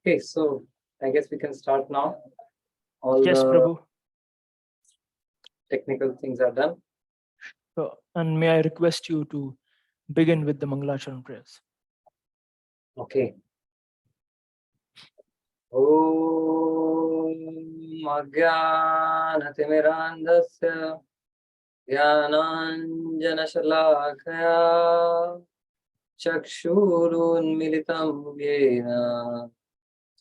Okay, so I guess we can start now. All Yes, the Prabhu. technical things are done. And may I request you to begin with the Mangalacharan prayers. Okay. Om Ajnanaatimirandasya Jnananjanashalakaya Chakshurunmilitam Yena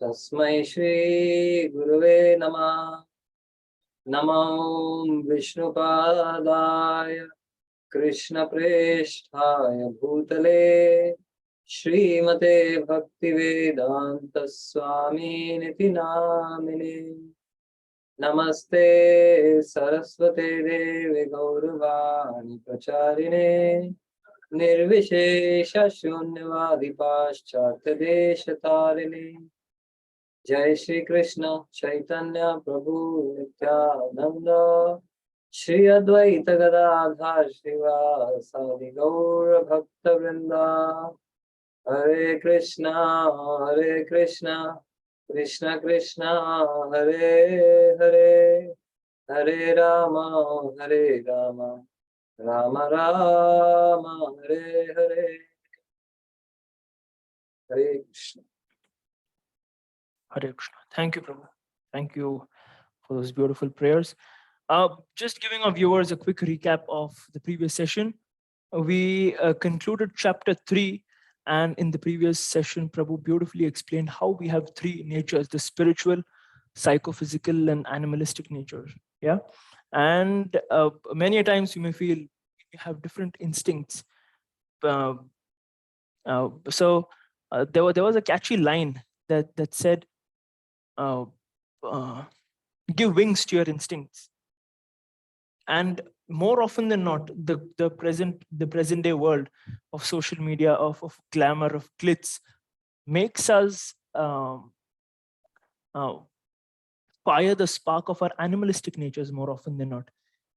Tasmai Shri Gurave Namah. Namo Vishnupadaya Krishna Presthaya Bhutale Srimate Bhaktivedanta Swami Niti Namine Namaste Saraswate Devi Gauravani Pracharine Nirvishesha Shunyavadi Paschatya Deshatarine Jai Shri Krishna Chaitanya Prabhu Nityananda Shri Advaita Gadadhar Srivasadi Gaura Bhakta Vrinda Hare Krishna Krishna Krishna Hare Hare Hare Rama Rama Rama Hare Hare Hare Krishna. Hare Krishna. Thank you, Prabhu. Thank you for those beautiful prayers. Just giving our viewers a quick recap of the previous session. We concluded chapter 3, and in the previous session, Prabhu beautifully explained how we have three natures: the spiritual, psychophysical, and animalistic nature. Yeah, and many a times you may feel you have different instincts. So there was a catchy line that said, "Give wings to your instincts." And more often than not, the present day world of social media, of glamour, of glitz, makes us fire the spark of our animalistic natures more often than not,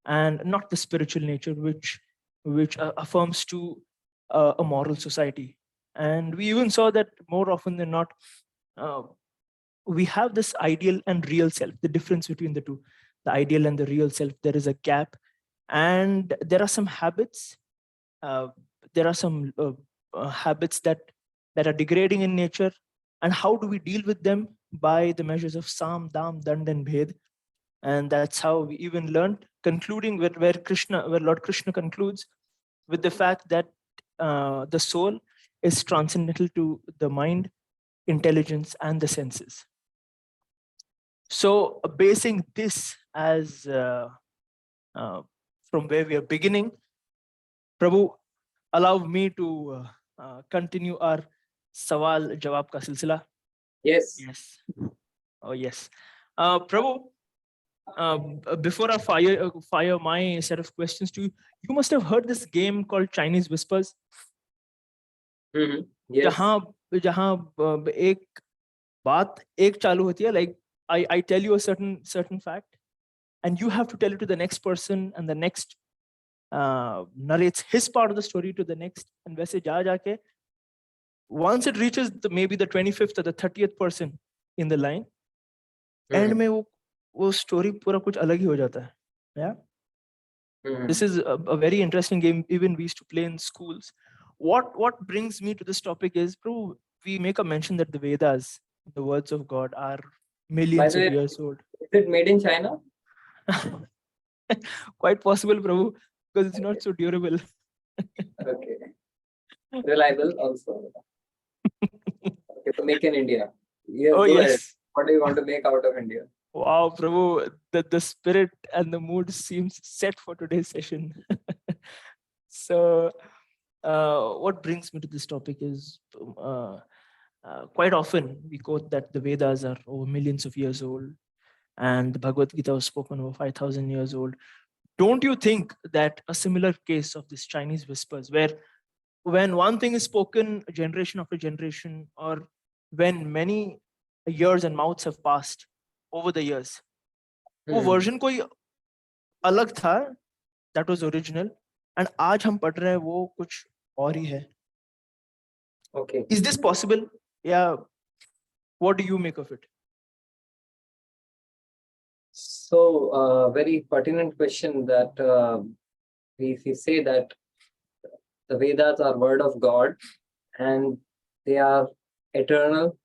and not the spiritual nature, which affirms to a moral society. And we even saw that more often than not, we have this ideal and real self. The difference between the two, the ideal and the real self, there is a gap, and there are some habits. There are some habits that are degrading in nature, and how do we deal with them? By the measures of Sam, Dam, Dand, and Bhed. And that's how we even learned, concluding where Lord Krishna concludes with the fact that the soul is transcendental to the mind, intelligence, and the senses. So basing this as from where we are beginning, Prabhu, allow me to continue our Sawal Jawab ka silsila. Yes. Yes. Oh, yes. Prabhu, before I fire my set of questions to you, you must have heard this game called Chinese Whispers. Yes. जहाँ एक बात एक चालू होती है, like I tell you a certain fact, and you have to tell it to the next person, and the next narrates his part of the story to the next, and वैसे जा जाके once it reaches maybe the 25th or the 30th person in the line, end में वो story पूरा कुछ अलग ही हो जाता है. Yeah. This is a very interesting game. Even we used to play in schools. What brings me to this topic is, we make a mention that the Vedas, the words of God, are millions of years old. Is it made in China? Quite possible, Prabhu, because it's not so durable. Okay. Reliable also. Okay, so make in India. Yes, oh, yes. Ahead. What do you want to make out of India? Wow, Prabhu, the spirit and the mood seems set for today's session. So, what brings me to this topic is, quite often we quote that the Vedas are over millions of years old, and the Bhagavad Gita was spoken over 5,000 years old. Don't you think that a similar case of this Chinese whispers, where when one thing is spoken generation after generation, or when many years and mouths have passed over the years, वो version कोई अलग था, that was original, and आज हम पढ़ रहे हैं वो कुछ और ही है. Okay. Is this possible? Yeah. What do you make of it? So, very pertinent question that we say that the Vedas are word of God and they are eternal.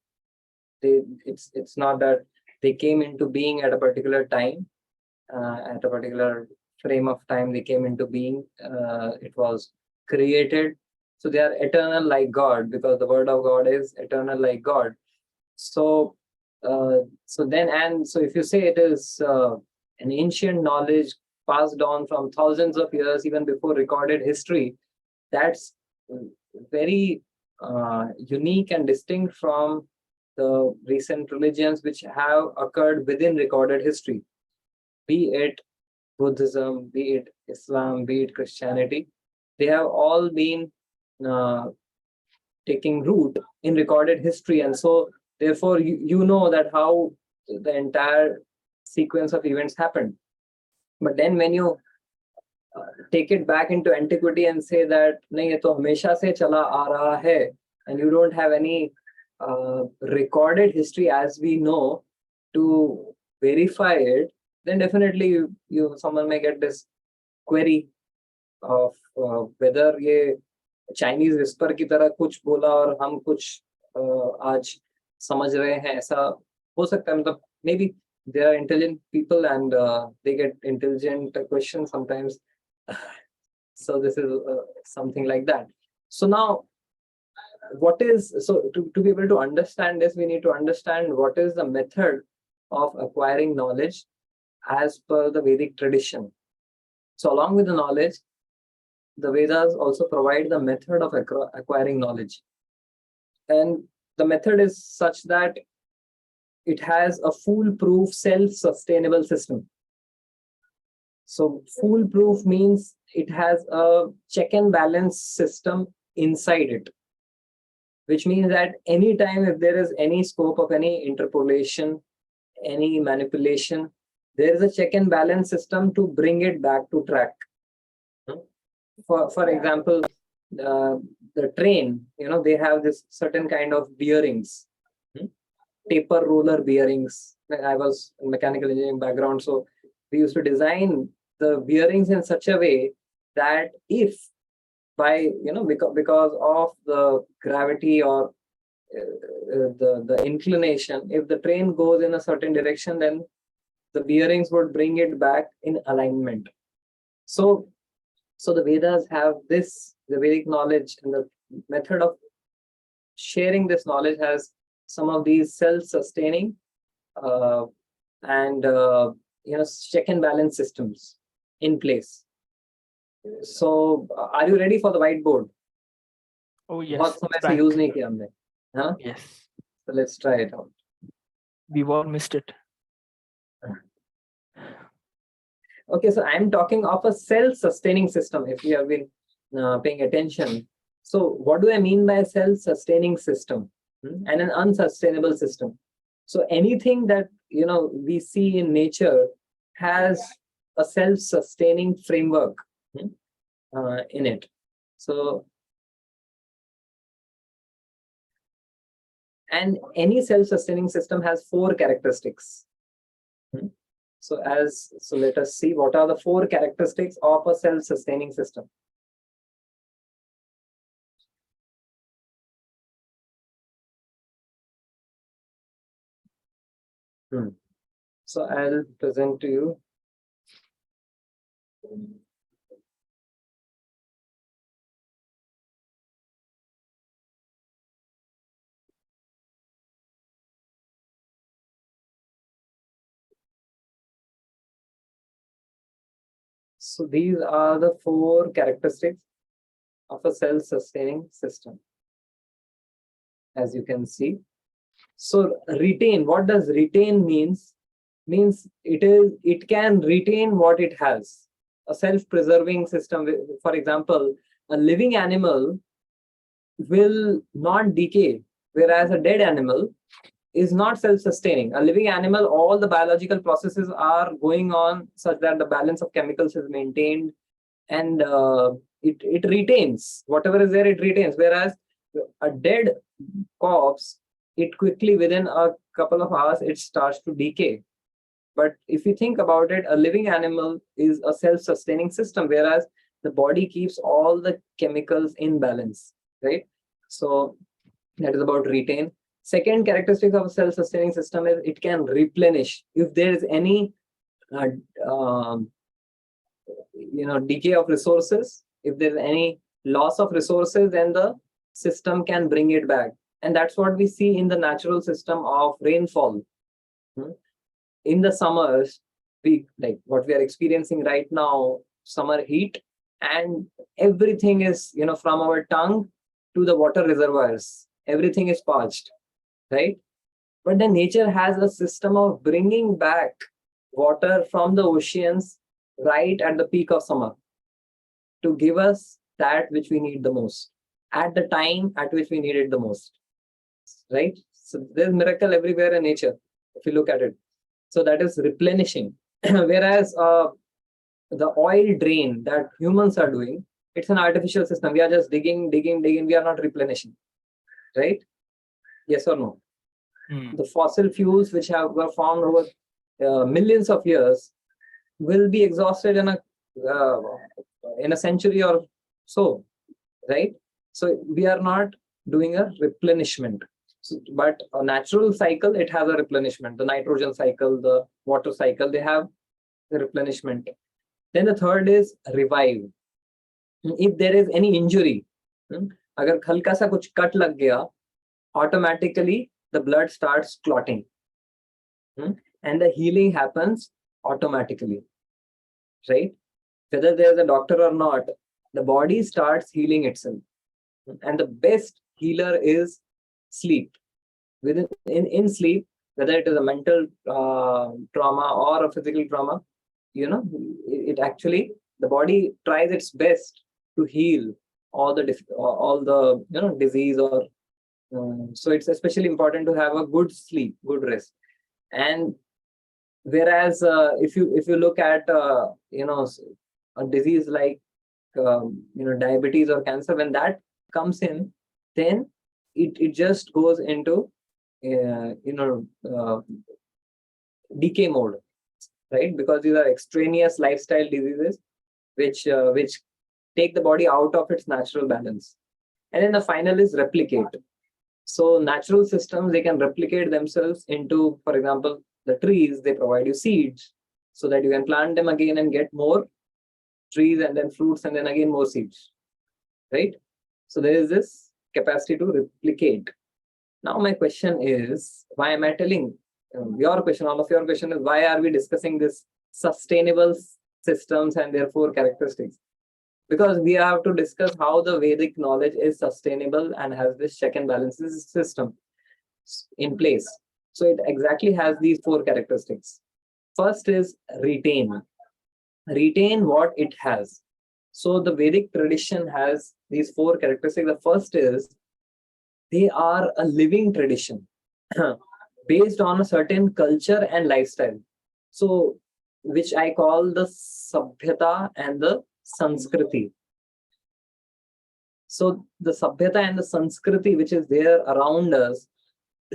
It's not that they came into being at a particular time, at a particular frame of time they came into being. It was created. So they are eternal like God, because the word of God is eternal like God. So, so if you say it is an ancient knowledge passed on from thousands of years, even before recorded history, that's very unique and distinct from the recent religions which have occurred within recorded history, be it Buddhism, be it Islam, be it Christianity. They have all been uh, taking root in recorded history, and so therefore you know that how the entire sequence of events happened. But then when you take it back into antiquity and say that nahi, ye to hamesha se chala aa raha hai, and you don't have any recorded history as we know to verify it, then definitely someone may get this query of whether ये Chinese whisper की तरह कुछ बोला और हम कुछ आज समझ रहे हैं, ऐसा हो सकता है. मतलब maybe they are intelligent people and they get intelligent questions sometimes. So this is something like that. So now to be able to understand this, we need to understand what is the method of acquiring knowledge as per the Vedic tradition. So along with the knowledge, the Vedas also provide the method of acquiring knowledge. And the method is such that it has a foolproof, self-sustainable system. So foolproof means it has a check and balance system inside it, which means that anytime if there is any scope of any interpolation, any manipulation, there is a check and balance system to bring it back to track. For example, the train, they have this certain kind of bearings, taper roller bearings. I was in mechanical engineering background, so we used to design the bearings in such a way that if by because of the gravity or the inclination, if the train goes in a certain direction, then the bearings would bring it back in alignment. So the Vedas have this, the Vedic knowledge, and the method of sharing this knowledge has some of these self-sustaining and check and balance systems in place. So are you ready for the whiteboard? Oh yes. बहुत समय से use नहीं किया हमने, हाँ? Yes. So let's try it out. We've all missed it. Okay, so I'm talking of a self-sustaining system, if you have been paying attention. So what do I mean by a self-sustaining system and an unsustainable system? So anything that we see in nature has a self-sustaining framework in it. So and any self-sustaining system has 4 characteristics. So let us see what are the 4 characteristics of a self-sustaining system. So I'll present to you. So these are the 4 characteristics of a self-sustaining system, as you can see. So retain, what does retain means? Means it can retain what it has. A self-preserving system, for example, a living animal will not decay, whereas a dead animal is not self-sustaining. A living animal, all the biological processes are going on such that the balance of chemicals is maintained, and it retains whatever is there, it retains. Whereas a dead corpse it quickly, within a couple of hours, it starts to decay. But if you think about it, a living animal is a self-sustaining system, whereas the body keeps all the chemicals in balance, right? So that is about retain. Second characteristic of a self-sustaining system is it can replenish. If there is any uh, um, decay of resources, if there's any loss of resources, then the system can bring it back. And that's what we see in the natural system of rainfall. Hmm. In the summers, we like what we are experiencing right now, summer heat, and everything is, from our tongue to the water reservoirs, everything is parched, right? But then nature has a system of bringing back water from the oceans right at the peak of summer to give us that which we need the most at the time at which we need it the most, right? So there's miracle everywhere in nature if you look at it. So that is replenishing. Whereas the oil drain that humans are doing, it's an artificial system. We are just digging. We are not replenishing, right? Yes or no? The fossil fuels which were formed over millions of years will be exhausted in a century or so, right? So we are not doing a replenishment. So, but a natural cycle, it has a replenishment. The nitrogen cycle, the water cycle, they have the replenishment. Then the third is revive. If there is any injury, agar halka sa kuch cut lag gaya, automatically the blood starts clotting, and the healing happens automatically, right? Whether there's a doctor or not, the body starts healing itself. And the best healer is sleep. In sleep, whether it is a mental trauma or a physical trauma, it actually, the body tries its best to heal all the disease or so it's especially important to have a good sleep, good rest. And whereas if you look at a disease like diabetes or cancer, when that comes in, then it just goes into decay mode, right? Because these are extraneous lifestyle diseases which take the body out of its natural balance. And then the final is replicate. So natural systems, they can replicate themselves into, for example, the trees, they provide you seeds so that you can plant them again and get more trees and then fruits and then again more seeds, right? So there is this capacity to replicate. Now my question is, why am I telling your question, all of your question is, why are we discussing this sustainable systems and therefore characteristics? Because we have to discuss how the Vedic knowledge is sustainable and has this check and balances system in place. So it exactly has these four characteristics. First is retain. Retain what it has. So the Vedic tradition has these four characteristics. The first is they are a living tradition based on a certain culture and lifestyle. So which I call the Sabhyata and the Sanskriti. So the Sabhyata and the Sanskriti which is there around us,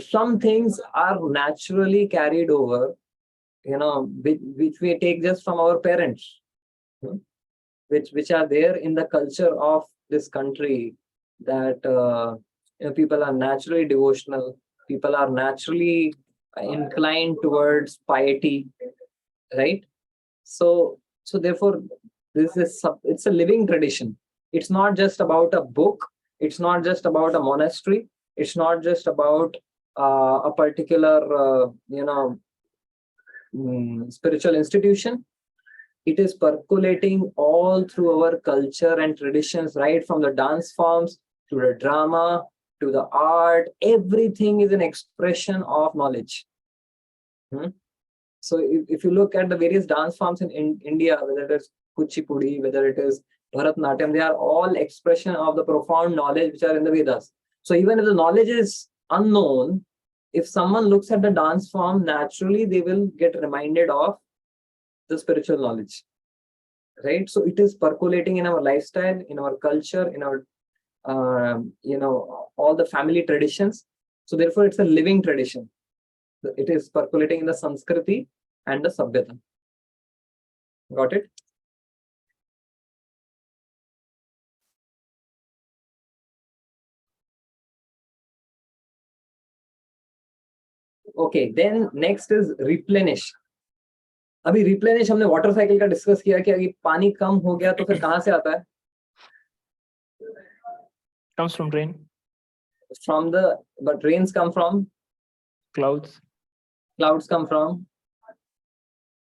some things are naturally carried over, which we take just from our parents, which are there in the culture of this country, that people are naturally devotional, people are naturally inclined towards piety, right? So therefore it's a living tradition. It's not just about a book, it's not just about a monastery, it's not just about a particular spiritual institution. It is percolating all through our culture and traditions, right from the dance forms to the drama to the art. Everything is an expression of knowledge. So if you look at the various dance forms in India, whether it is Kuchipudi, whether it is Bharatnatyam, they are all expression of the profound knowledge which are in the Vedas. So even if the knowledge is unknown, if someone looks at the dance form, naturally they will get reminded of the spiritual knowledge, right? So it is percolating in our lifestyle, in our culture, in our all the family traditions. So therefore, it's a living tradition. It is percolating in the Sanskriti and the Sabhyata. Got it? Okay, then next is replenish. अभी replenish हमने water cycle का discuss किया कि अगर पानी कम हो गया तो फिर कहाँ से आता है? Comes from rain. But rains come from? Clouds. Clouds come from?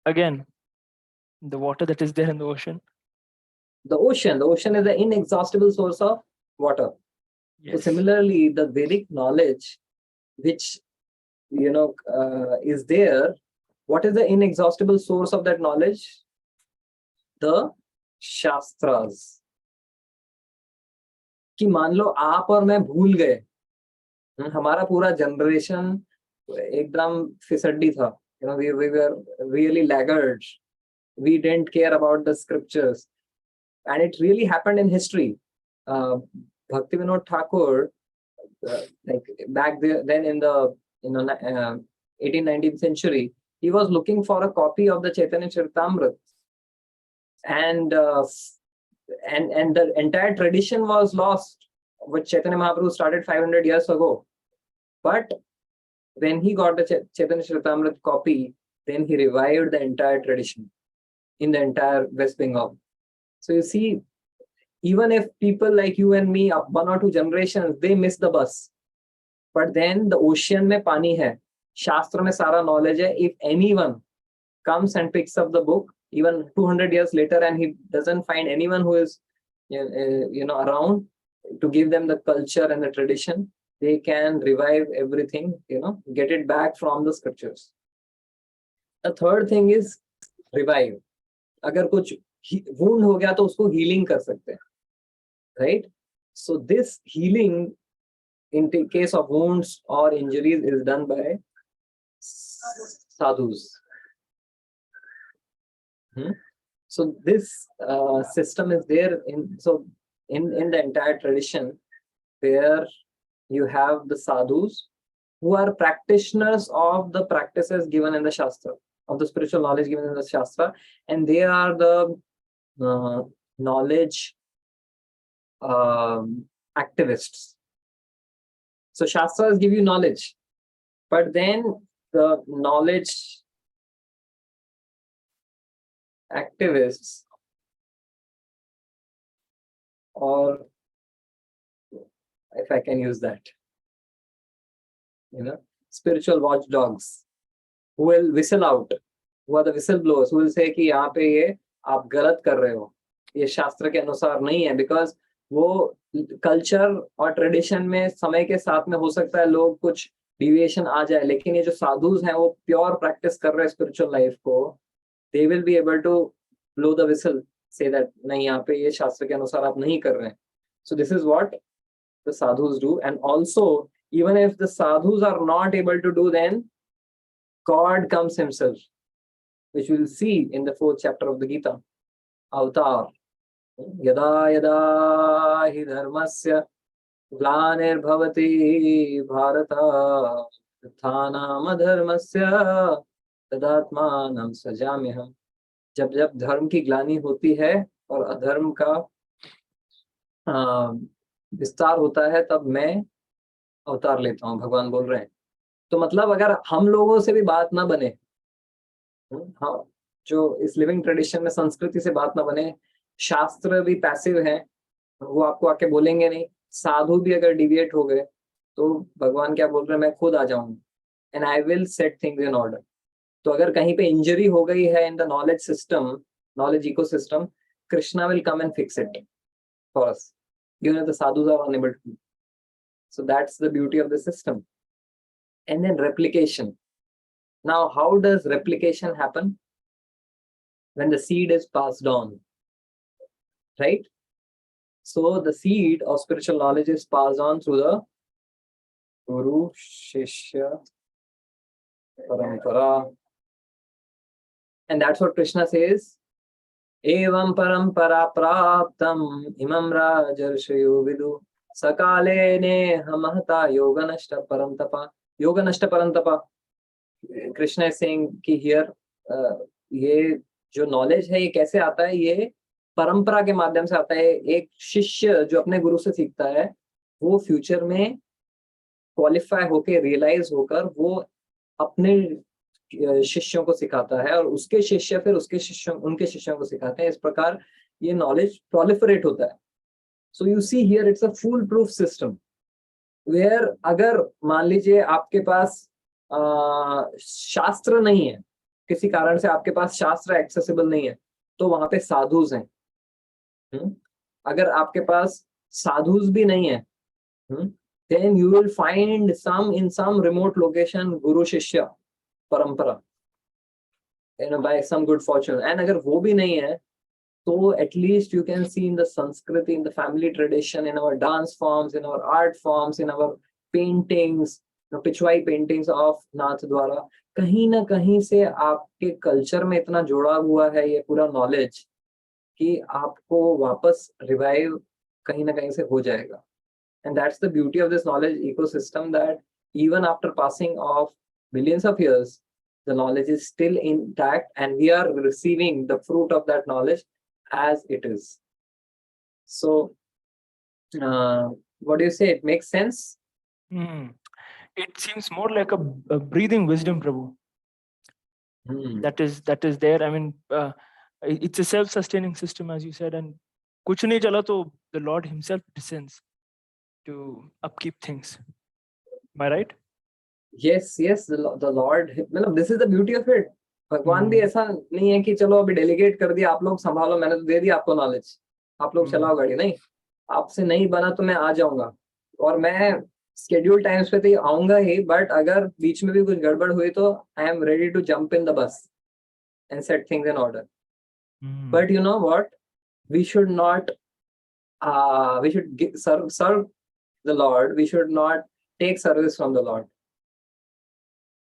Again, the water that is there in the ocean. The ocean. The ocean is the inexhaustible source of water. Yes. So similarly, the Vedic knowledge, which is there, what is the inexhaustible source of that knowledge? The Shastras. कि मान लो आप और मैं भूल गए, हमारा पूरा generation एकदम फिसड्डी था, we were really laggards, we didn't care about the scriptures, and it really happened in history. Bhakti Vinod Thakur, like back then in the 18th, 19th century, he was looking for a copy of the Chaitanya Charitamrita, and the entire tradition was lost, which Chaitanya Mahaprabhu started 500 years ago. But when he got the Chaitanya Charitamrita copy, then he revived the entire tradition in the entire West Bengal. So you see, even if people like you and me, up 1 or 2 generations, they miss the bus. But then the ocean में पानी है, शास्त्र में सारा knowledge है. If anyone comes and picks up the book, even 200 years later, and he doesn't find anyone who is around to give them the culture and the tradition, they can revive everything, get it back from the scriptures. The third thing is revive. अगर कुछ wound हो गया तो उसको healing कर सकते हैं, right? So this healing in the case of wounds or injuries is done by sadhus. So this system is there in the entire tradition, where you have the sadhus who are practitioners of the practices given in the Shastra, of the spiritual knowledge given in the Shastra, and they are the knowledge activists. So Shastras give you knowledge, but then the knowledge activists, or if I can use that, spiritual watchdogs, who will whistle out, who are the whistleblowers, who will say कि यहाँ पे ये आप गलत कर रहे हो, ये शास्त्र के अनुसार नहीं है, because वो कल्चर और ट्रेडिशन में समय के साथ में हो सकता है लोग कुछ डिविएशन आ जाए, लेकिन ये जो साधुज हैं वो प्योर प्रैक्टिस कर रहे हैं स्पिरिचुअल लाइफ को, they will be able to blow the whistle, say that नहीं, यहाँ पे ये शास्त्र के अनुसार आप नहीं कर रहे हैं. So this is what the sadhus do. And also, even if the sadhus are not able to do, then God comes himself, which we will see in the 4th chapter of the Gita. Avatar. Yada yada hi dharmasya glanirбhavati bharata thanam adharmasya tadatmanam sajamyaham. जब जब धर्म की ग्लानि होती है और अधर्म का विस्तार होता है, तब मैं अवतार लेता हूँ, भगवान बोल रहे हैं. तो मतलब अगर हम लोगों से भी बात ना बने, हाँ, जो इस लिविंग ट्रेडिशन में संस्कृति से बात ना बने, शास्त्र भी पैसिव है, वो आपको आके बोलेंगे नहीं, साधु भी अगर डिविएट हो गए तो भगवान क्या बोल रहे हैं, मैं खुद आ जाऊंगा and I will set things in order. तो अगर कहीं पे इंजरी हो गई है in the knowledge system, knowledge ecosystem, Krishna will come and fix it for us, even if the sadhus are unable to. So that's the beauty of the system. And then replication. Now, how does replication happen? When the seed is passed on, right? So the seed of spiritual knowledge is passed on through the Guru, Shishya, Parampara. And that's what Krishna says. Evam parampara praptam imam rajarshayo vidu Sakale ne hamahata yoga nashta parantapa. Yoga nashta parantapa. Krishna is saying कि here ये जो knowledge है ये कैसे आता है, ये परंपरा के माध्यम से आता है. एक शिष्य जो अपने गुरु से सीखता है वो फ्यूचर में क्वालिफाई होके रियलाइज होकर वो अपने शिष्यों को सिखाता है और उसके शिष्य फिर उसके शिष्यों उनके शिष्यों को सिखाते हैं. इस प्रकार ये नॉलेज प्रोलिफरेट होता है. So you see here it's a fool proof system where अगर मान लीजिए आपके पास शास्त्र नहीं है, किसी कारण से आपके पास शास्त्र एक्सेसिबल नहीं है, तो वहां पे साधुज हैं. अगर आपके पास साधुज भी नहीं है, then you will find some in some remote location guru shishya parampara, by some good fortune. And agar wo bhi nahi hai, so at least you can see in the Sanskriti, in the family tradition, in our dance forms, in our art forms, in our paintings, pichwai paintings of Nathdwara, कहीं ना कहीं से आपके culture में इतना जोड़ा हुआ है ये पूरा नॉलेज कि आपको वापस रिवाइव कहीं ना कहीं से हो जाएगा. And that's the beauty of this knowledge ecosystem, that even after passing of millions of years, the knowledge is still intact and we are receiving the fruit of that knowledge as it is. So, what do you say? It makes sense? It seems more like a breathing wisdom, Prabhu. That is there. I mean, it's a self-sustaining system, as you said, and kuch nahi chala to the Lord himself descends to upkeep things. Am I right? Yes, the Lord, this is the beauty of it. भगवान भी ऐसा नहीं है कि चलो अभी delegate कर दिया, आप लोग संभालो, मैंने तो दे दिया आपको नॉलेज, आप लोग चलाओ गाड़ी. नहीं, आपसे नहीं बना तो मैं आ जाऊंगा और मैं स्केड्यूल टाइम्स पे तो आऊंगा ही, बट अगर बीच में भी कुछ गड़बड़ हुई तो I am ready to jump in the bus and set things in order. But you know what, we should not we should serve the Lord, we should not take service from the Lord.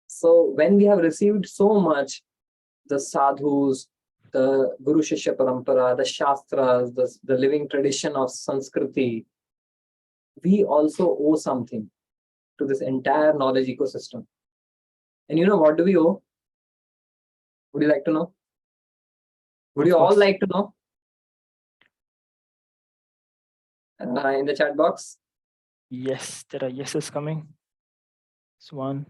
So when we have received so much, the sadhus, the guru shishya parampara, the shastras, the living tradition of Sanskriti, we also owe something to this entire knowledge ecosystem. And you know what do we owe? Would you like to know? Would you all like to know? In the chat box? Yes, there are yeses coming. It's one.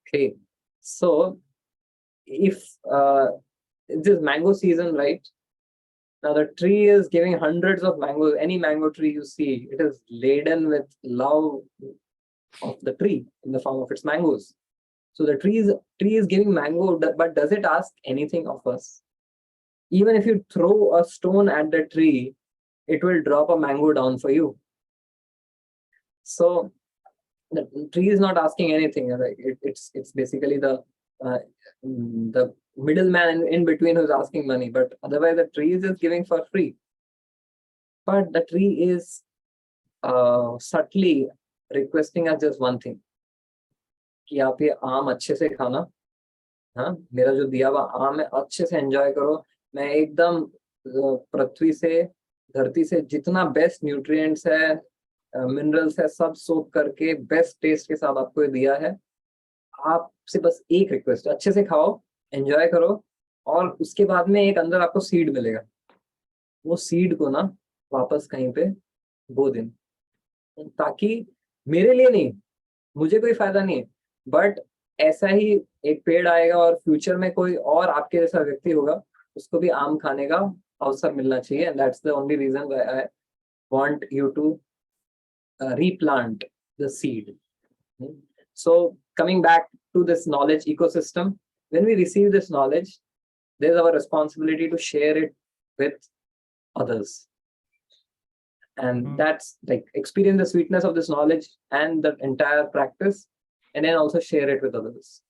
Okay, so if it is mango season, right? Now the tree is giving hundreds of mangoes. Any mango tree you see, it is laden with love of the tree in the form of its mangoes. So the tree is giving mango, but does it ask anything of us? Even if you throw a stone at the tree, it will drop a mango down for you. So the tree is not asking anything. Right? It's basically the middleman in between who's asking money, but otherwise the tree is just giving for free. But the tree is subtly requesting us just one thing, कि आप ये आम अच्छे से खाना, हाँ, मेरा जो दिया हुआ आम है अच्छे से एंजॉय करो. मैं एकदम पृथ्वी से, धरती से जितना बेस्ट न्यूट्रिएंट्स है, मिनरल्स है, सब सोख करके बेस्ट टेस्ट के साथ आपको ये दिया है. आपसे बस एक रिक्वेस्ट, अच्छे से खाओ, एंजॉय करो, और उसके बाद में एक अंदर आपको सीड मिलेगा. वो सीड को ना वापस कहीं पे बो दें, ताकि मेरे लिए नहीं, मुझे कोई फायदा नहीं है, बट ऐसा ही एक पेड़ आएगा और फ्यूचर में कोई और आपके जैसा व्यक्ति होगा, उसको भी आम खाने का अवसर मिलना चाहिए. And that's the only reason why I want you to replant the seed. So coming back to this knowledge ecosystem, when we receive this knowledge, there's our responsibility to share it with others, and that's like experience the sweetness of this knowledge and the entire practice, and then also share it with others.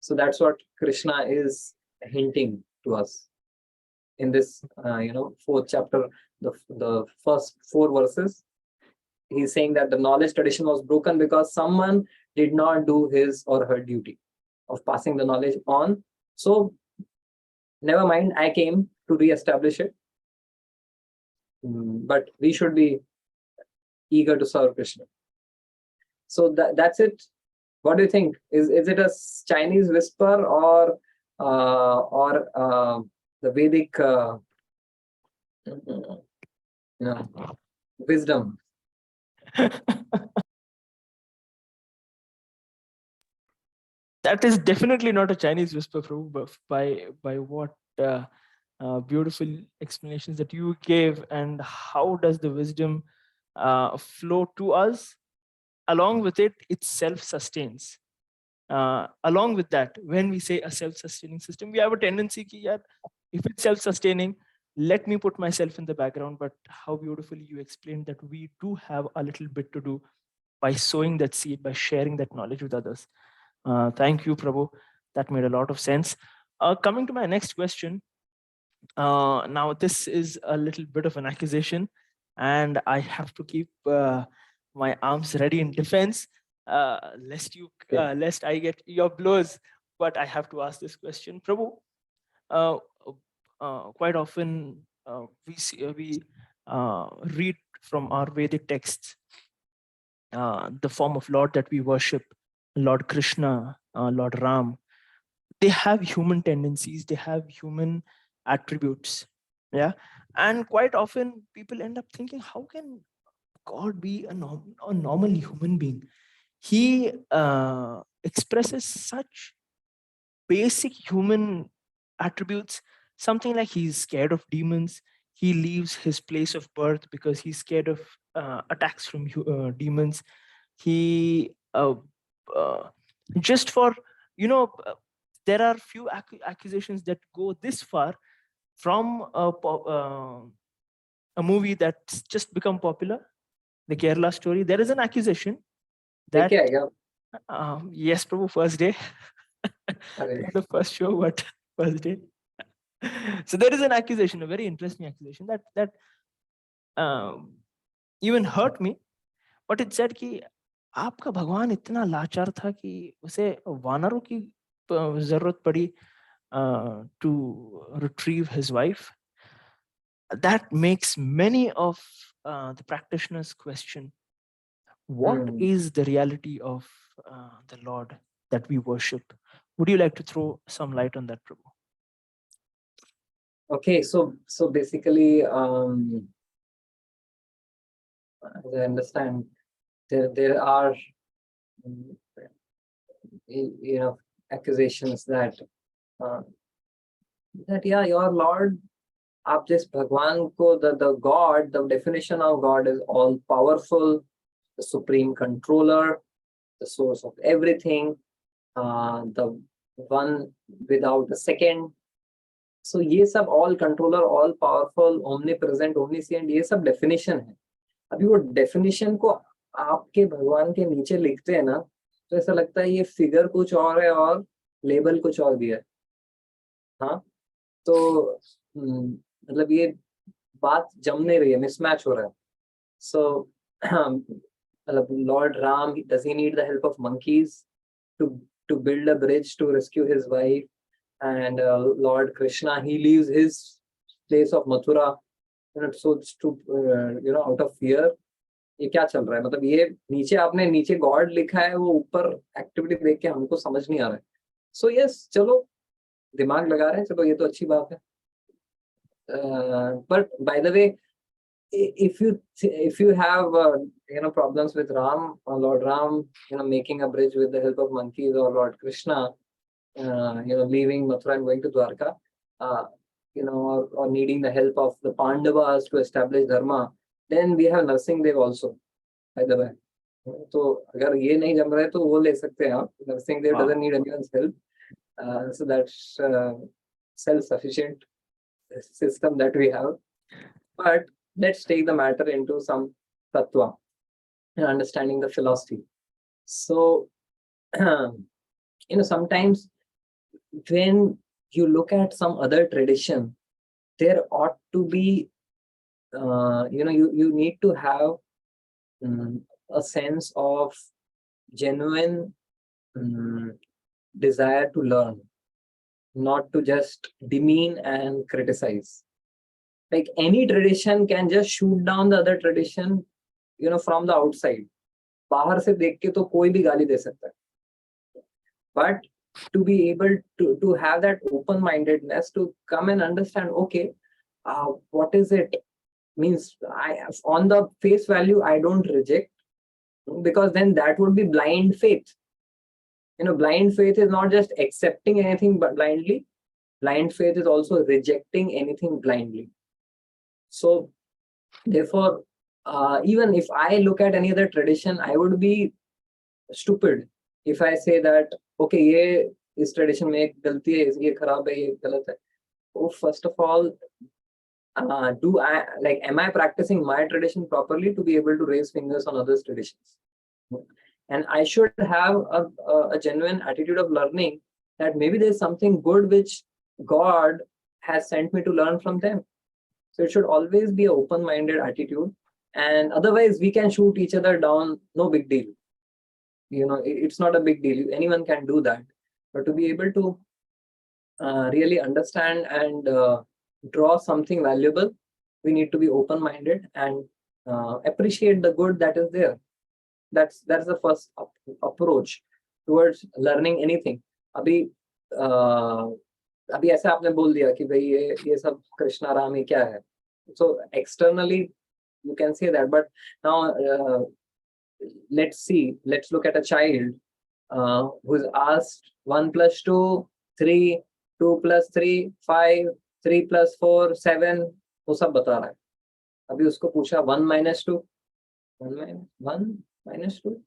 So that's what Krishna is hinting to us in this fourth chapter, the first 4 verses. He's saying that the knowledge tradition was broken because someone did not do his or her duty of passing the knowledge on. So never mind, I came to re-establish it. but we should be eager to serve Krishna. So that's it. What do you think? Is it a Chinese whisper or the Vedic wisdom? That is definitely not a Chinese whisper, Prabhu, but by what beautiful explanations that you gave, and how does the wisdom flow to us? Along with it, it self-sustains. Along with that, when we say a self-sustaining system, we have a tendency ki, yaar, if it's self-sustaining, let me put myself in the background. But how beautifully you explained that we do have a little bit to do by sowing that seed, by sharing that knowledge with others. Thank you, Prabhu. That made a lot of sense. Coming to my next question. Now, this is a little bit of an accusation, and I have to keep my arms ready in defense, lest I get your blows. But I have to ask this question, Prabhu. Quite often we read from our Vedic texts the form of Lord that we worship, Lord Krishna, Lord Ram. They have human tendencies, they have human attributes. Yeah. And quite often people end up thinking, how can God be a normal human being? He expresses such basic human attributes, something like he's scared of demons. He leaves his place of birth because he's scared of attacks from demons. He just for, there are few accusations that go this far from a movie that's just become popular, the Kerala Story. There is an accusation that yes, Prabhu, first day. Not the first show, but first day. So there is an accusation, a very interesting accusation that even hurt me. But it said कि आपका भगवान इतना लाचार था कि उसे वानरों की जरूरत पड़ी to retrieve his wife. That makes many of the practitioners question what is the reality of the Lord that we worship. Would you like to throw some light on that, Prabhu? Okay, so basically, as I understand, there are accusations that yeah, your Lord, आप जिस भगवान को, the God, the definition of God is all powerful, the supreme controller, the source of everything, the one without a second. So ये सब all controller, all powerful, omnipresent, omniscient, ये सब definition है. अभी वो definition को आपके भगवान के नीचे लिखते हैं ना, तो ऐसा लगता है ये फिगर कुछ और है और लेबल कुछ और दिया है. हाँ, तो मतलब ये बात जम नहीं रही है, मिसमैच हो रहा है. So Lord Ram, does he need the help of monkeys to build a bridge to rescue his wife? And Lord Krishna, he leaves his place of Mathura, so to out of fear. ये क्या चल रहा है? मतलब ये नीचे आपने नीचे गॉड लिखा है, वो ऊपर एक्टिविटी देख के हमको समझ नहीं आ रहा है. सो यस, चलो दिमाग लगा रहे हैं, चलो ये तो अच्छी बात है. But by the way, if you have problems with Ram or Lord Ram, making a bridge with the help of monkeys, or Lord Krishna, leaving Mathura and going to Dwarka, or needing the help of the Pandavas to establish Dharma, then we have Narsingh Dev also, by the way. So अगर ये नहीं जम रहा है तो वो ले सकते हैं आप. Narsingh Dev doesn't need anyone's help. So that's self-sufficient system that we have. But let's take the matter into some tattva and understanding the philosophy. So, sometimes when you look at some other tradition, there ought to be, you need to have a sense of genuine desire to learn, not to just demean and criticize. Like any tradition can just shoot down the other tradition, from the outside. बाहर से देख के तो कोई भी गाली दे सकता है. But to be able to have that open mindedness to come and understand, okay, what is it means, I on the face value I don't reject, because then that would be blind faith. Blind faith is not just accepting anything but blindly. Blind faith is also rejecting anything blindly. So therefore, even if I look at any other tradition, I would be stupid if I say that, okay, ये इस tradition में एक गलती है, ये खराब है, ये गलत है. So first of all, am I practicing my tradition properly to be able to raise fingers on others' traditions? And I should have a genuine attitude of learning that maybe there's something good which God has sent me to learn from them. So it should always be an open-minded attitude. And otherwise, we can shoot each other down, no big deal. It's not a big deal. Anyone can do that. But to be able to really understand and draw something valuable, we need to be open-minded and appreciate the good that is there. That's the first approach towards learning anything. अभी ऐसा आपने बोल दिया कि भाई ये सब कृष्णा राम ही क्या है. So externally you can say that, but now let's look at a child who's asked 1 + 2 3, 2 + 3 5, 3 + 4 7, वो सब बता रहा है. अभी उसको पूछा 1 - 2, 1 - 2,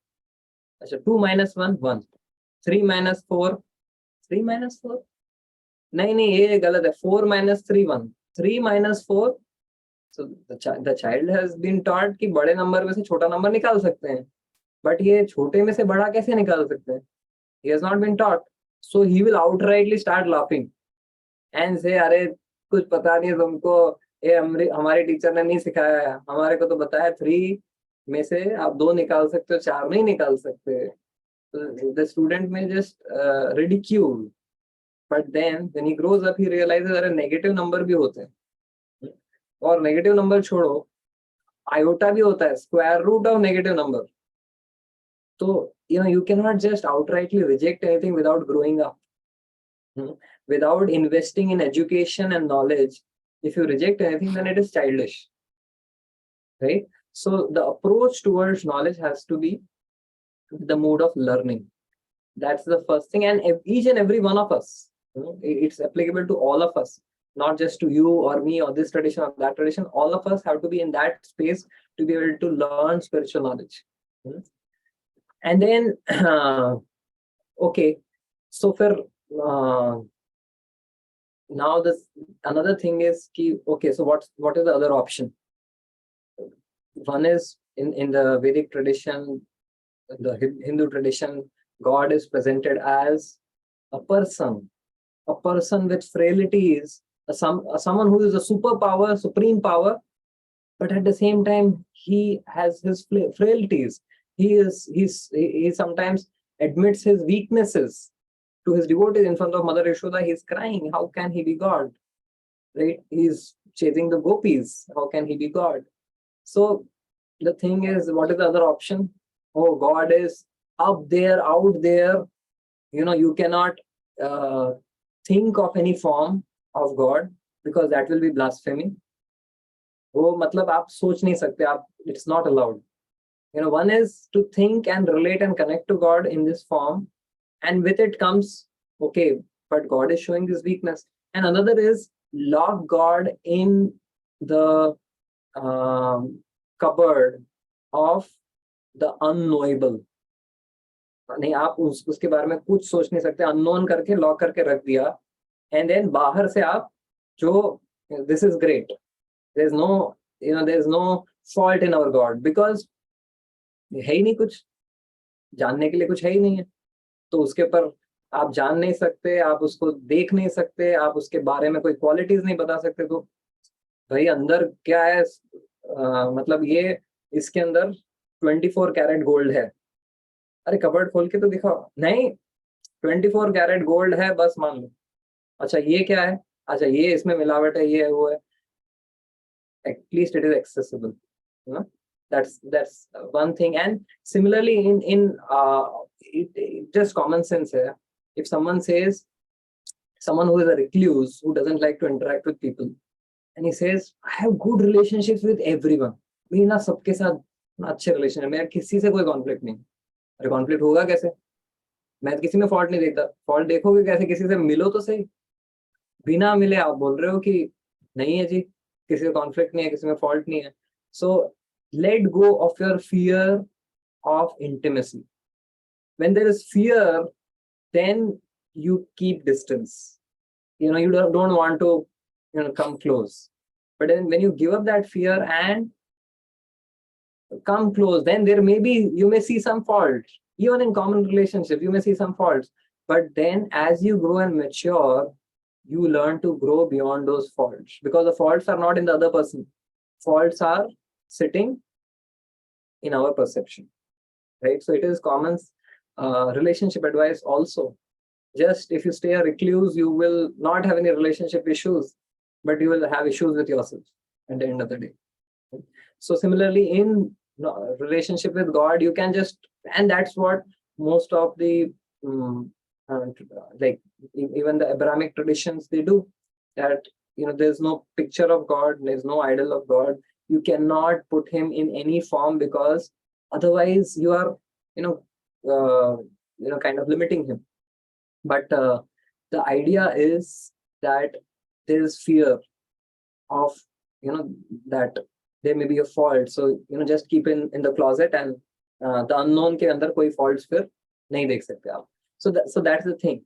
अच्छा 2 - 1 1, 3 - 4 3 - 4, नहीं ये गलत है. 4 - 3 1, 3 - 4. So the child has been taught कि बड़े नंबर में से छोटा नंबर निकाल सकते हैं, बट ये छोटे में से बड़ा कैसे निकाल सकते हैं? He has not been taught, so he will outrightly start laughing and say, अरे कुछ पता नहीं तुमको, ये हमारे टीचर ने नहीं सिखाया, हमारे को तो बताया 3 में से आप 2 निकाल सकते हो, 4 नहीं निकाल सकते. The student may just ridicule, but then when he grows up he realizes अरे नेगेटिव नंबर भी होते हैं, और नेगेटिव नंबर छोड़ो, आयोटा भी होता है, square root of negative number. So you cannot just outrightly reject anything without growing up, without investing in education and knowledge. If you reject anything, then it is childish, right? So the approach towards knowledge has to be the mode of learning. That's the first thing, and each and every one of us, it's applicable to all of us, not just to you or me or this tradition or that tradition. All of us have to be in that space to be able to learn spiritual knowledge. And then okay, so for now this another thing is ki, okay, so what is the other option? One is in the Vedic tradition, the Hindu tradition, God is presented as a person with frailties, someone who is a superpower, supreme power, but at the same time he has his frailties. He sometimes admits his weaknesses to his devotees. In front of Mother Yashoda, he's crying. How can he be God? Right? He's chasing the gopis. How can he be God? So the thing is, what is the other option? Oh, God is up there, out there. You cannot think of any form of God, because that will be blasphemy. वो मतलब आप सोच नहीं सकते, आप, it's not allowed. One is to think and relate and connect to God in this form, and with it comes, okay, but God is showing this weakness. And another is lock God in the cupboard of the unknowable. नहीं, आप उसके बारे में कुछ सोच नहीं सकते, unknown करके लॉक करके रख दिया, and then बाहर से आप जो this is great, there's no fault in our God, because है ही नहीं, कुछ जानने के लिए कुछ है ही नहीं है, तो उसके पर आप जान नहीं सकते, आप उसको देख नहीं सकते, आप उसके बारे में कोई क्वालिटीज नहीं बता सकते. तो भाई अंदर क्या है, मतलब ये इसके अंदर 24 कैरेट गोल्ड है, अरे कबर्ड खोल के तो दिखाओ. नहीं, 24 कैरेट गोल्ड है, बस मान लो. अच्छा ये क्या है, अच्छा ये इसमें मिलावट है, ये है, वो है. At least it is accessible. That's one thing. And similarly, in it just common sense here. If someone says, someone who is a recluse, who doesn't like to interact with people, and he says, I have good relationships with everyone, मेरी ना सबके साथ अच्छे relation है, मेरा किसी से कोई कॉन्फ्लिक्ट नहीं. अरे कॉन्फ्लिक्ट होगा कैसे? मैं किसी में फॉल्ट नहीं देखता. फॉल्ट देखोगे कैसे? किसी से मिलो तो सही. बिना मिले आप बोल रहे हो कि नहीं है जी, किसी से कॉन्फ्लिक्ट नहीं है, किसी में फॉल्ट नहीं है. So let go of your fear of intimacy. When there is fear, then you keep distance. You don't want to come close. But then when you give up that fear and come close, then you may see some faults. Even in common relationship, you may see some faults. But then as you grow and mature, you learn to grow beyond those faults, because the faults are not in the other person. Faults are sitting in our perception, right? So it is common relationship advice also. Just if you stay a recluse, you will not have any relationship issues, but you will have issues with yourself at the end of the day. So similarly, in relationship with God, you can just, and that's what most of the like even the Abrahamic traditions, they do that. There's no picture of God, there's no idol of God. You cannot put him in any form, because otherwise you are kind of limiting him. But the idea is that there is fear of that there may be a fault, so just keep in the closet, and the unknown ke andar koi faults fir nahi dekh sakte aap. So that's the thing.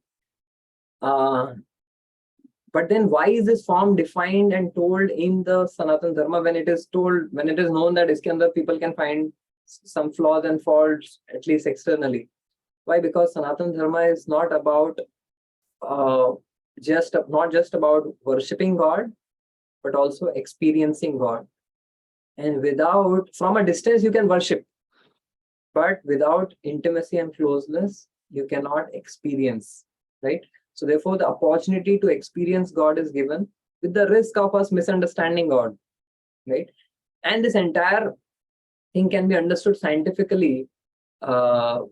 But then why is this form defined and told in the Sanatan Dharma, when it is known that iske andar people can find some flaws and faults, at least externally? Why? Because Sanatan Dharma is not about not just about worshipping God, but also experiencing God. And from a distance you can worship, but without intimacy and closeness, you cannot experience, right? So therefore, the opportunity to experience God is given, with the risk of us misunderstanding God, right? And this entire thing can be understood scientifically, and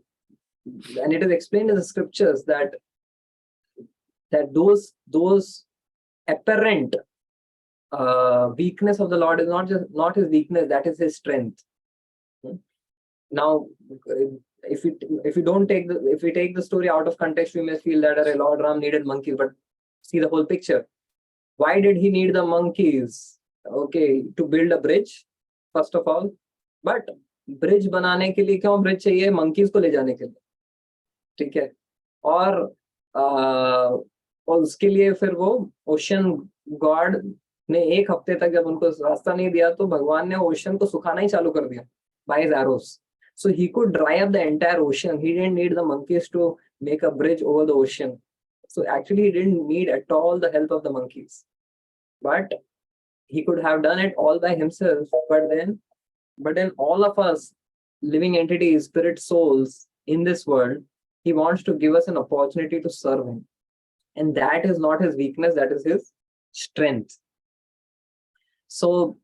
it is explained in the scriptures that those apparent weakness of the Lord is not his weakness, that is his strength. Now, if we take the story out of context, we may feel that Lord Ram needed monkeys, but see the whole picture. Why did he need the monkeys? Okay, to build a bridge, first of all. But bridge बनाने के लिए क्यों bridge चाहिए? Monkeys को ले जाने के लिए, ठीक है? और उसके लिए फिर वो ओशन गॉड ने एक हफ्ते तक जब उनको रास्ता नहीं दिया, तो भगवान ने ओशन को सुखाना ही चालू कर दिया by his arrows. So he could dry up the entire ocean. He didn't need the monkeys to make a bridge over the ocean. So actually, he didn't need at all the help of the monkeys. But he could have done it all by himself. But then all of us, living entities, spirit souls in this world, he wants to give us an opportunity to serve him. And that is not his weakness, that is his strength. So,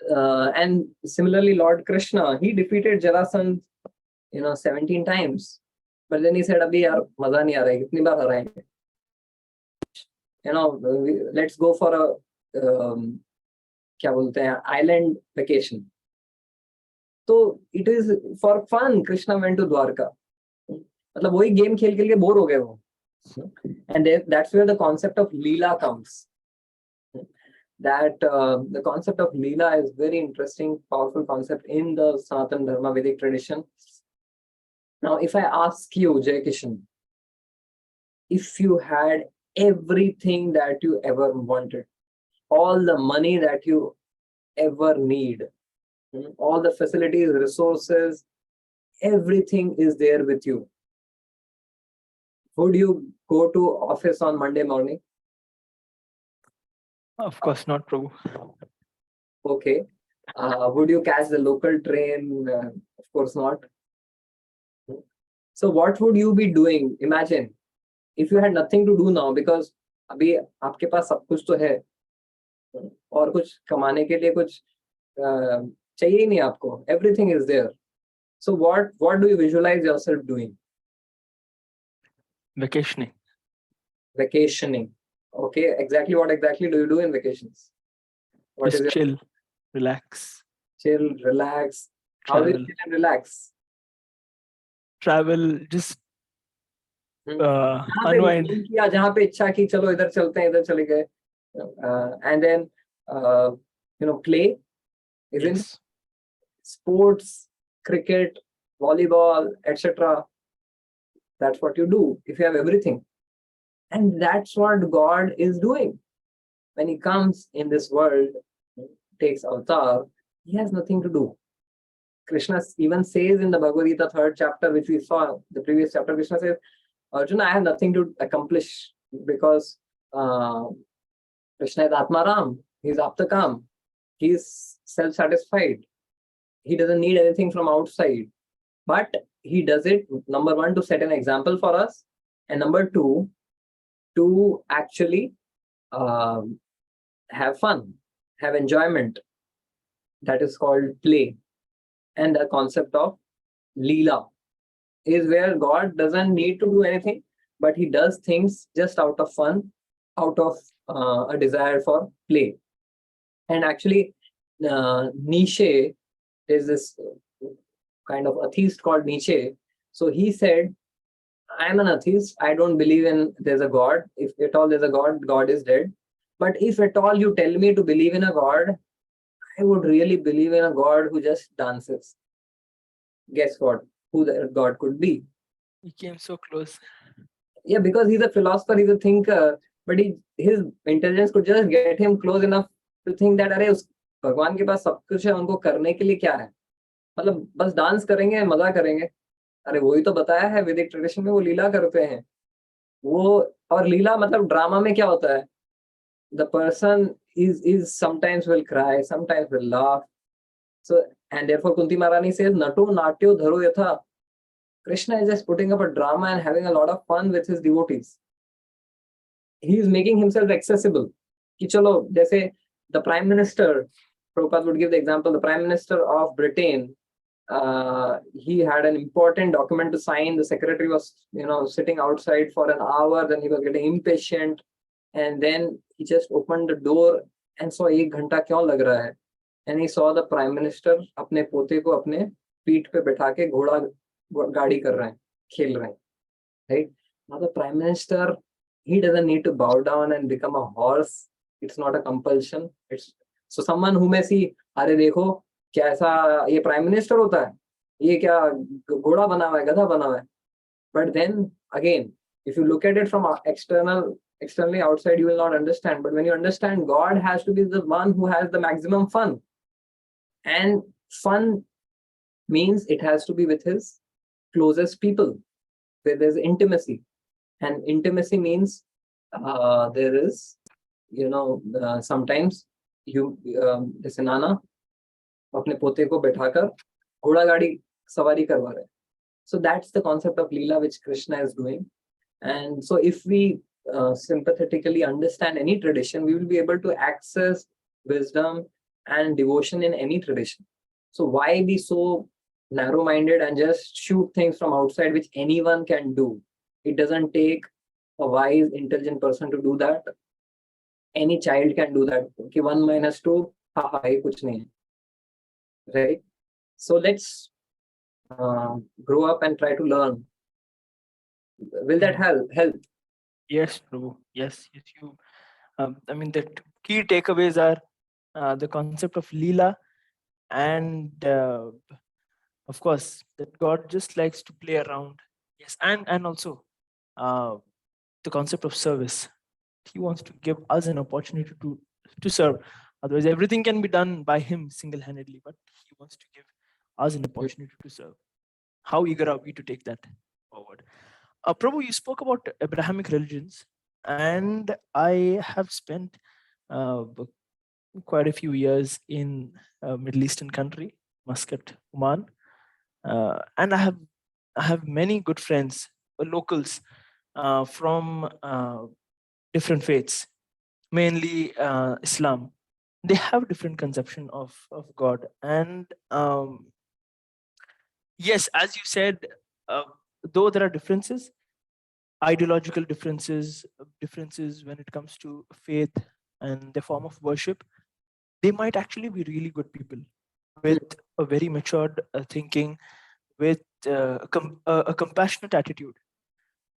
and similarly, Lord Krishna, he defeated Jarasandh, 17 times. But then he said, "Abhi yaar, maza nahi aa raha hai, kitni baar harayenge? Let's go for a क्या बोलते हैं, island vacation." So it is for fun. Krishna went to Dwarka. मतलब वही game खेल के bore हो गए वो. And that's where the concept of Leela comes. That the concept of Leela is very interesting, powerful concept in the Sanatana Dharma Vedic tradition. Now, if I ask you, Jai Kishan, if you had everything that you ever wanted, all the money that you ever need, all the facilities, resources, everything is there with you, would you go to office on Monday morning? Of course not, Prabhu. Okay. Would you catch the local train? Of course not. So what would you be doing? Imagine if you had nothing to do now, because अभी आपके पास सब कुछ तो है, और कुछ कमाने के लिए कुछ चाहिए ही नहीं आपको. Everything is there. So what do you visualize yourself doing? Vacationing. Vacationing. Okay, exactly what exactly do you do in vacations? What is Just your chill, relax, chill, relax? How do you travel. chill and relax? Travel, just जहाँ पे unwind. मन किया, जहाँ पे इच्छा की, चलो इधर चलते हैं, इधर चले गए. And then play, isn't it? Yes. Sports, cricket, volleyball, etc. That's what you do if you have everything. And that's what God is doing. When he comes in this world, takes avatar, he has nothing to do. Krishna even says in the Bhagavad Gita 3rd chapter, which we saw the previous chapter, Krishna says, Arjuna, I have nothing to accomplish because Krishna is Atmaram, he is Aptakam, he is self-satisfied. He doesn't need anything from outside. But he does it, number one, to set an example for us, and number two, to actually have fun, have enjoyment. That is called play. And the concept of Leela is where God doesn't need to do anything, but he does things just out of fun, out of a desire for play. And actually, Nietzsche, there's this kind of atheist called Nietzsche. So he said, I'm an atheist. I don't believe in there's a God. If at all there's a God, God is dead. But if at all you tell me to believe in a God, I would really believe in a God who just dances. Guess what? Who the God could be? He came so close. Yeah, because he's a philosopher, he's a thinker, but his intelligence could just get him close enough to think that अरे उस भगवान के पास सब कुछ है, उनको करने के लिए क्या है? मतलब बस डांस करेंगे, मजा करेंगे. अरे वही तो बताया है वैदिक ट्रेडिशन में, वो लीला करते हैं. वो और लीला मतलब ड्रामा में क्या होता है? The person is sometimes will cry, sometimes will laugh. So and therefore Kunti Maharani says, Nato Natyo Dharo Yatha. Krishna is just putting up a drama and having a lot of fun with his devotees. He is making himself accessible. कि चलो, जैसे the Prime Minister, Prabhupada would give the example, the Prime Minister of Britain, he had an important document to sign. The secretary was, sitting outside for an hour. Then he was getting impatient, and then he just opened the door and saw 1 घंटा क्यों लग रहा है. And he saw the Prime Minister अपने पोते को अपने पीठ पे बैठा के घोड़ा गाड़ी कर रहे हैं, खेल रहे हैं. Right? Now the Prime Minister, he doesn't need to bow down and become a horse. It's not a compulsion. It's so someone who may see, अरे देखो कैसा ये Prime Minister होता है, ये क्या घोड़ा बना हुआ है, गधा बना हुआ है. But then again, if you look at it from externally outside, you will not understand. But when you understand, God has to be the one who has the maximum fun. And fun means it has to be with his closest people, where there's intimacy. And intimacy means there is, sometimes you, जैसे नाना अपने पोते को बैठाकर घोड़ा गाड़ी सवारी करवा रहे हैं. So that's the concept of Leela which Krishna is doing. And so if we sympathetically understand any tradition, we will be able to access wisdom and devotion in any tradition. So why be so narrow-minded and just shoot things from outside which anyone can do? It doesn't take a wise, intelligent person to do that. Any child can do that. Okay, 1 minus 2, haha, ye kuch nahi hai. Right? So let's grow up and try to learn. Will that help? Yes, Prabhu. Yes. You. I mean, the key takeaways are the concept of Leela, and of course that God just likes to play around. Yes, and also the concept of service. He wants to give us an opportunity to serve. Otherwise, everything can be done by him single-handedly, but he wants to give us an opportunity to serve. How eager are we to take that forward? Prabhu, you spoke about Abrahamic religions, and I have spent quite a few years in a Middle Eastern country, Muscat, Oman, and I have many good friends, locals from different faiths, mainly Islam. they have different conception of God. And yes, as you said, uh, though there are differences, ideological differences when it comes to faith and the form of worship, they might actually be really good people with a very matured thinking, with a compassionate attitude.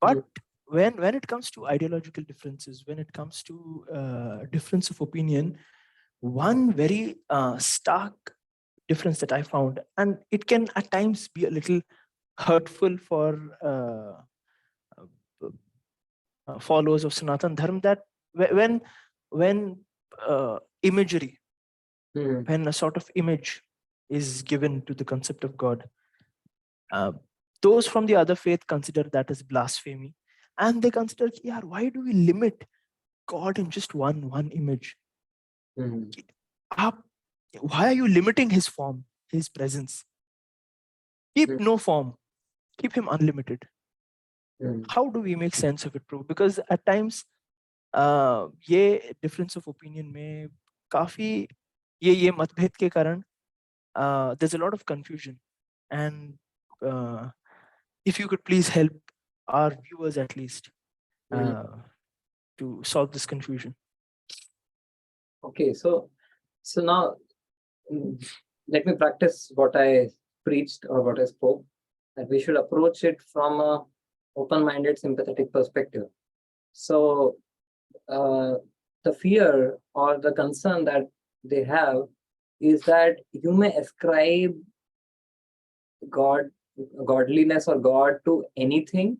But when it comes to ideological differences, when it comes to difference of opinion, one very stark difference that I found, and it can at times be a little hurtful for followers of Sanatan Dharma, that when imagery, when a sort of image is given to the concept of God, those from the other faith consider that as blasphemy, and they consider, yeah, why do we limit God in just one image? Why are you limiting his form, his presence? Keep no form, keep him unlimited. How do we make sense of it, Prabhu? Because at times ये difference of opinion में काफी ये मतभेद के कारण there's a lot of confusion. And if you could please help our viewers at least to solve this confusion. Okay, so now let me practice what I preached or what I spoke, that we should approach it from a open-minded, sympathetic perspective. So the fear or the concern that they have is that you may ascribe godliness or God to anything,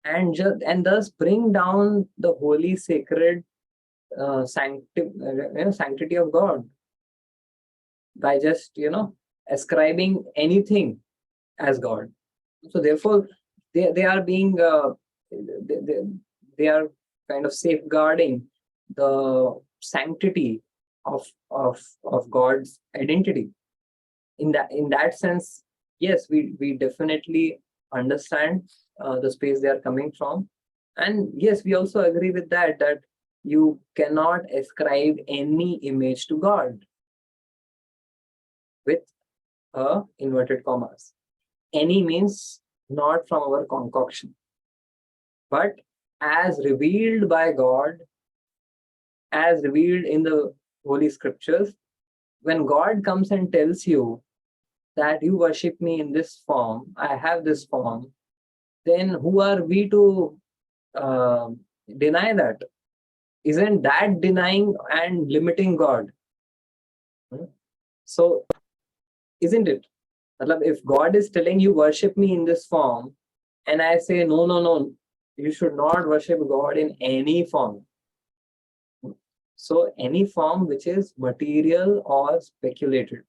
and thus bring down the holy, sacred sanctity of God by just ascribing anything as God. So therefore, they are being they are kind of safeguarding the sanctity of God's identity. In that sense, yes, we definitely understand the space they are coming from, and yes, we also agree with that you cannot ascribe any image to God with inverted commas. Any means not from our concoction, but as revealed by God, as revealed in the Holy Scriptures. When God comes and tells you that you worship me in this form, I have this form, then who are we to deny that? Isn't that denying and limiting God? So, isn't it? If God is telling you worship me in this form, and I say no, you should not worship God in any form. So any form which is material or speculated.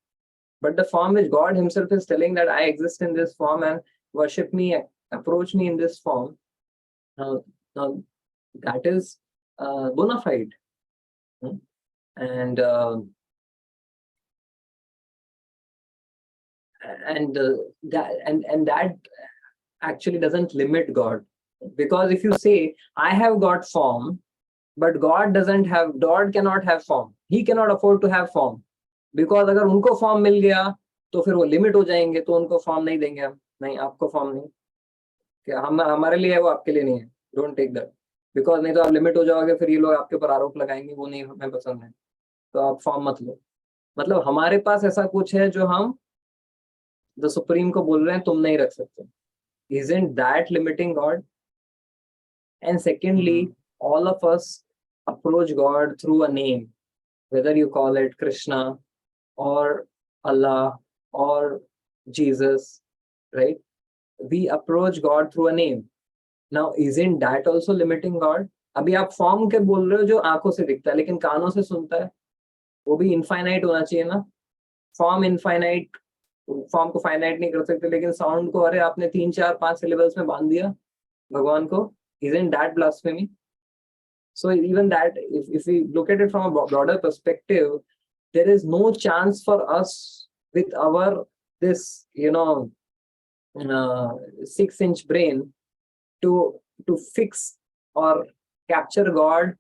But the form which God himself is telling that I exist in this form and worship me, approach me in this form, now that is bona fide. And that actually doesn't limit God. Because if you say, I have got form, but God cannot have form. He cannot afford to have form. Because अगर उनको form मिल गया तो फिर वो limit हो जाएंगे, तो उनको फॉर्म नहीं देंगे हम, नहीं आपको फॉर्म नहीं, क्या हमारे लिए है वो आपके लिए नहीं है, डोंट टेक दैट, बिकॉज नहीं तो आप लिमिट हो जाओगे, फिर ये लोग आपके ऊपर आरोप लगाएंगे वो नहीं हमें पसंद है, तो आप फॉर्म मत लो. मतलब हमारे पास ऐसा कुछ है जो हम द सुप्रीम को बोल रहे हैं तुम नहीं रख सकते. Isn't that limiting God? And secondly, all of us approach God through a name, whether you call it Krishna or Allah or Jesus, right? We approach God through a name. Now, isn't that also limiting God? अभी आप form के बोल रहे हो जो आंखों से दिखता है लेकिन कानों से सुनता है, वो भी इनफाइनाइट होना चाहिए ना. फॉर्म इनफाइनाइट, फॉर्म को फाइनाइट नहीं कर सकते, लेकिन साउंड को अरे आपने 3 4 5 सिलेबल्स में बांध दिया भगवान को. Isn't that blasphemy? So even that, if we look at it from a broader perspective, there is no chance for us with our this 6-inch brain to fix or capture God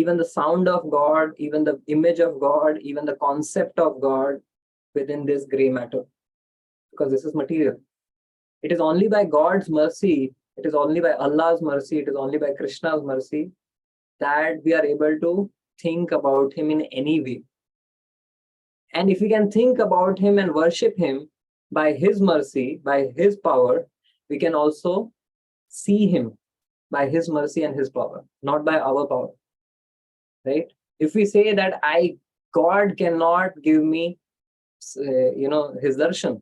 even the sound of God, even the image of God, even the concept of God within this gray matter, because this is material. It is only by God's mercy, it is only by Allah's mercy, it is only by Krishna's mercy that we are able to think about Him in any way. And if we can think about Him and worship Him by His mercy, by His power, we can also see Him by His mercy and His power, not by our power. Right? If we say that God cannot give me, His darshan,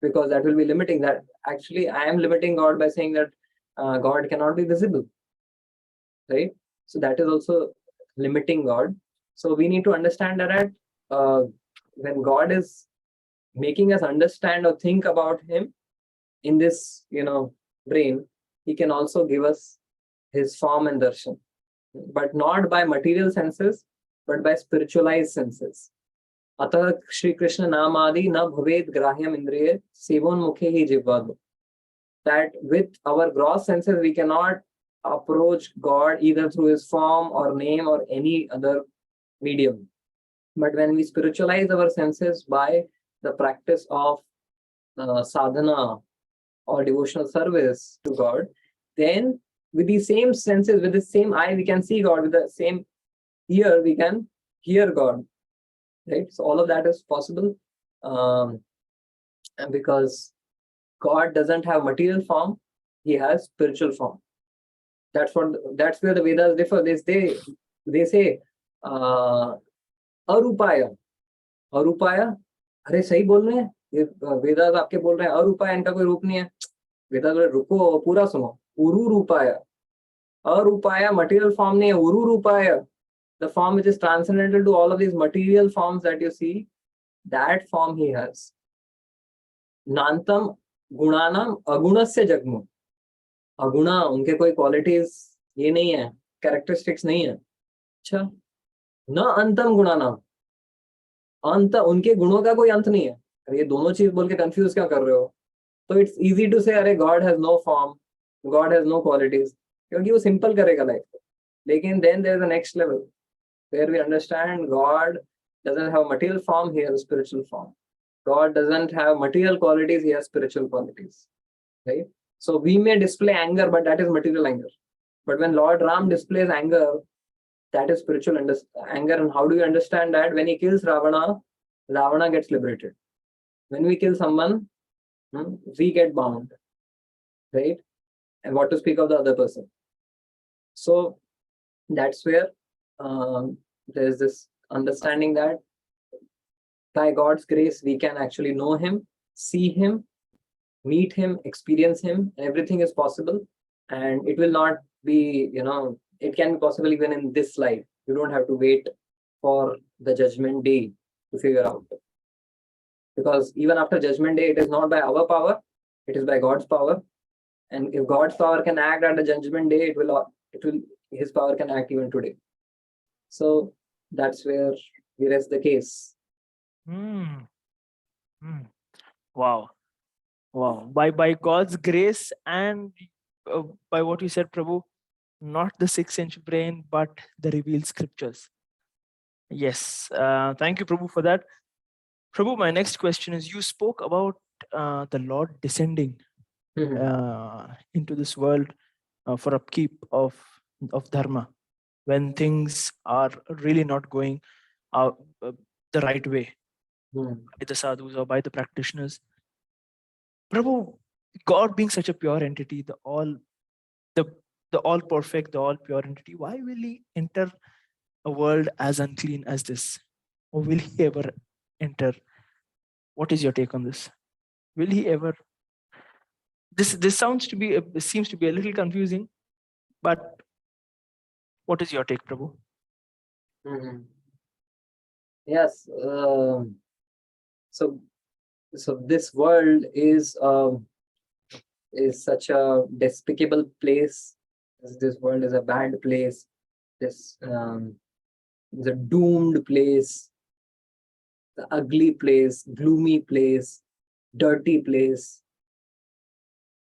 because that will be limiting. That actually I am limiting God by saying that God cannot be visible. Right? So that is also limiting God. So we need to understand that when God is making us understand or think about Him in this, brain, He can also give us His form and darshan, but not by material senses, but by spiritualized senses. Atah Shri Krishna Namadi na bhaved grahyam indriye sevon mukhe hi jivvado. That with our gross senses we cannot approach God either through His form or name or any other medium. But when we spiritualize our senses by the practice of sadhana or devotional service to God, then with the same senses, with the same eye, we can see God. With the same ear, we can hear God. Right? So all of that is possible, and because God doesn't have material form, He has spiritual form. That's where the Vedas differ. They say arupaya. Arupaya, अरे सही बोल रहे हैं ये वेदास आपके बोल रहे हैं अरूपाय, इनका कोई रूप नहीं है. वेदास बोले रुको पूरा सुनो. उरु रूपाय, arupaya material form नहीं है. उरु रूपाय, the form which is transcendental to all of these material forms that you see, that form He has. नान्तं गुणानाम अगुणस्य जग्मु. अगुणा, उनके कोई क्वालिटीज ये नहीं है, कैरेक्टरिस्टिक्स नहीं है. अच्छा, न अंतम गुणानाम, अंत, उनके गुणों का कोई अंत नहीं है. अरे ये दोनों चीज बोल के कंफ्यूज क्या कर रहे हो? तो इट्स इजी टू से अरे God has no form, God has no qualities, क्योंकि वो सिंपल करेगा लाइफ को. लेकिन then there is a next level where we understand God doesn't have material form, He has a spiritual form. God doesn't have material qualities, He has spiritual qualities. Right? So we may display anger, but that is material anger. But when Lord Ram displays anger, that is spiritual anger. And how do you understand that? When he kills Ravana, Ravana gets liberated. When we kill someone, we get bound. Right? And what to speak of the other person? So that's where there's this understanding that by God's grace we can actually know Him, see Him, meet Him, experience Him. Everything is possible, and it will not be, it can be possible even in this life. You don't have to wait for the judgment day to figure out, because even after judgment day, it is not by our power, it is by God's power. And if God's power can act at the judgment day, His power can act even today. So that's where we rest the case. Wow. By God's grace and by what you said, Prabhu, not the 6-inch brain, but the revealed scriptures. Yes. Thank you, Prabhu, for that. Prabhu, my next question is: you spoke about the Lord descending into this world for upkeep of dharma, when things are really not going the right way by the sadhus or by the practitioners. Prabhu, God being such a pure entity, the all perfect, the all pure entity, why will He enter a world as unclean as this? Or will He ever enter? What is your take on this? Will He ever? This seems to be a little confusing, but what is your take, Prabhu? Yes. So this world is such a despicable place. This world is a bad place. This is a doomed place, the ugly place, gloomy place, dirty place.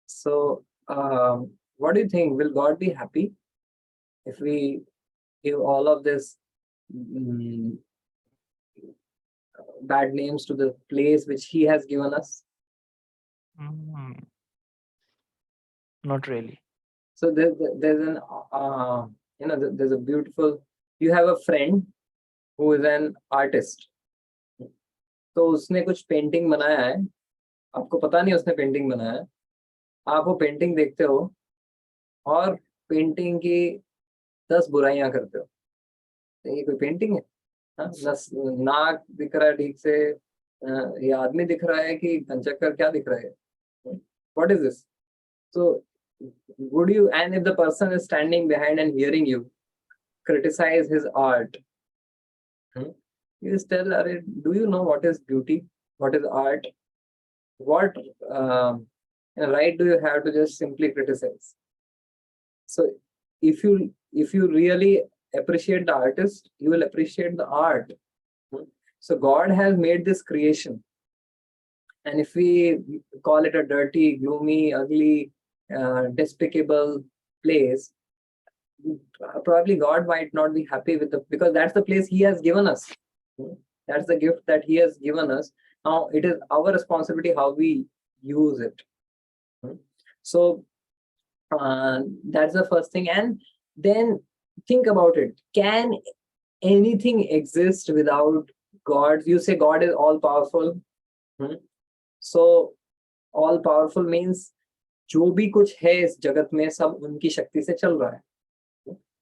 So what do you think? Will God be happy if we give all of this bad names to the place which he has given us? Not really. So there's an there's a beautiful, you have a friend who is an artist. तो उसने कुछ painting बनाया है, आपको पता नहीं उसने painting बनाया है, आप वो पेंटिंग देखते हो और पेंटिंग की 10 बुराइयां करते हो. तो ये कोई पेंटिंग है? हाँ, नाक दिख रहा है ठीक से, ये आदमी दिख रहा है कि पंचक्कर क्या दिख रहा है? What is this? So would you, and if the person is standing behind and hearing you criticize his art, you just tell, do you know what is beauty? What is art? What right do you have to just simply criticize? So if you really appreciate the artist, you will appreciate the art. So God has made this creation, and if we call it a dirty, gloomy, ugly, despicable place, probably God might not be happy with because that's the place He has given us. That's the gift that He has given us. Now it is our responsibility how we use it. So that's the first thing. And then think about it. Can anything exist without God? You say God is all powerful. So all powerful means जो भी कुछ है इस जगत में सब उनकी शक्ति से चल रहा है.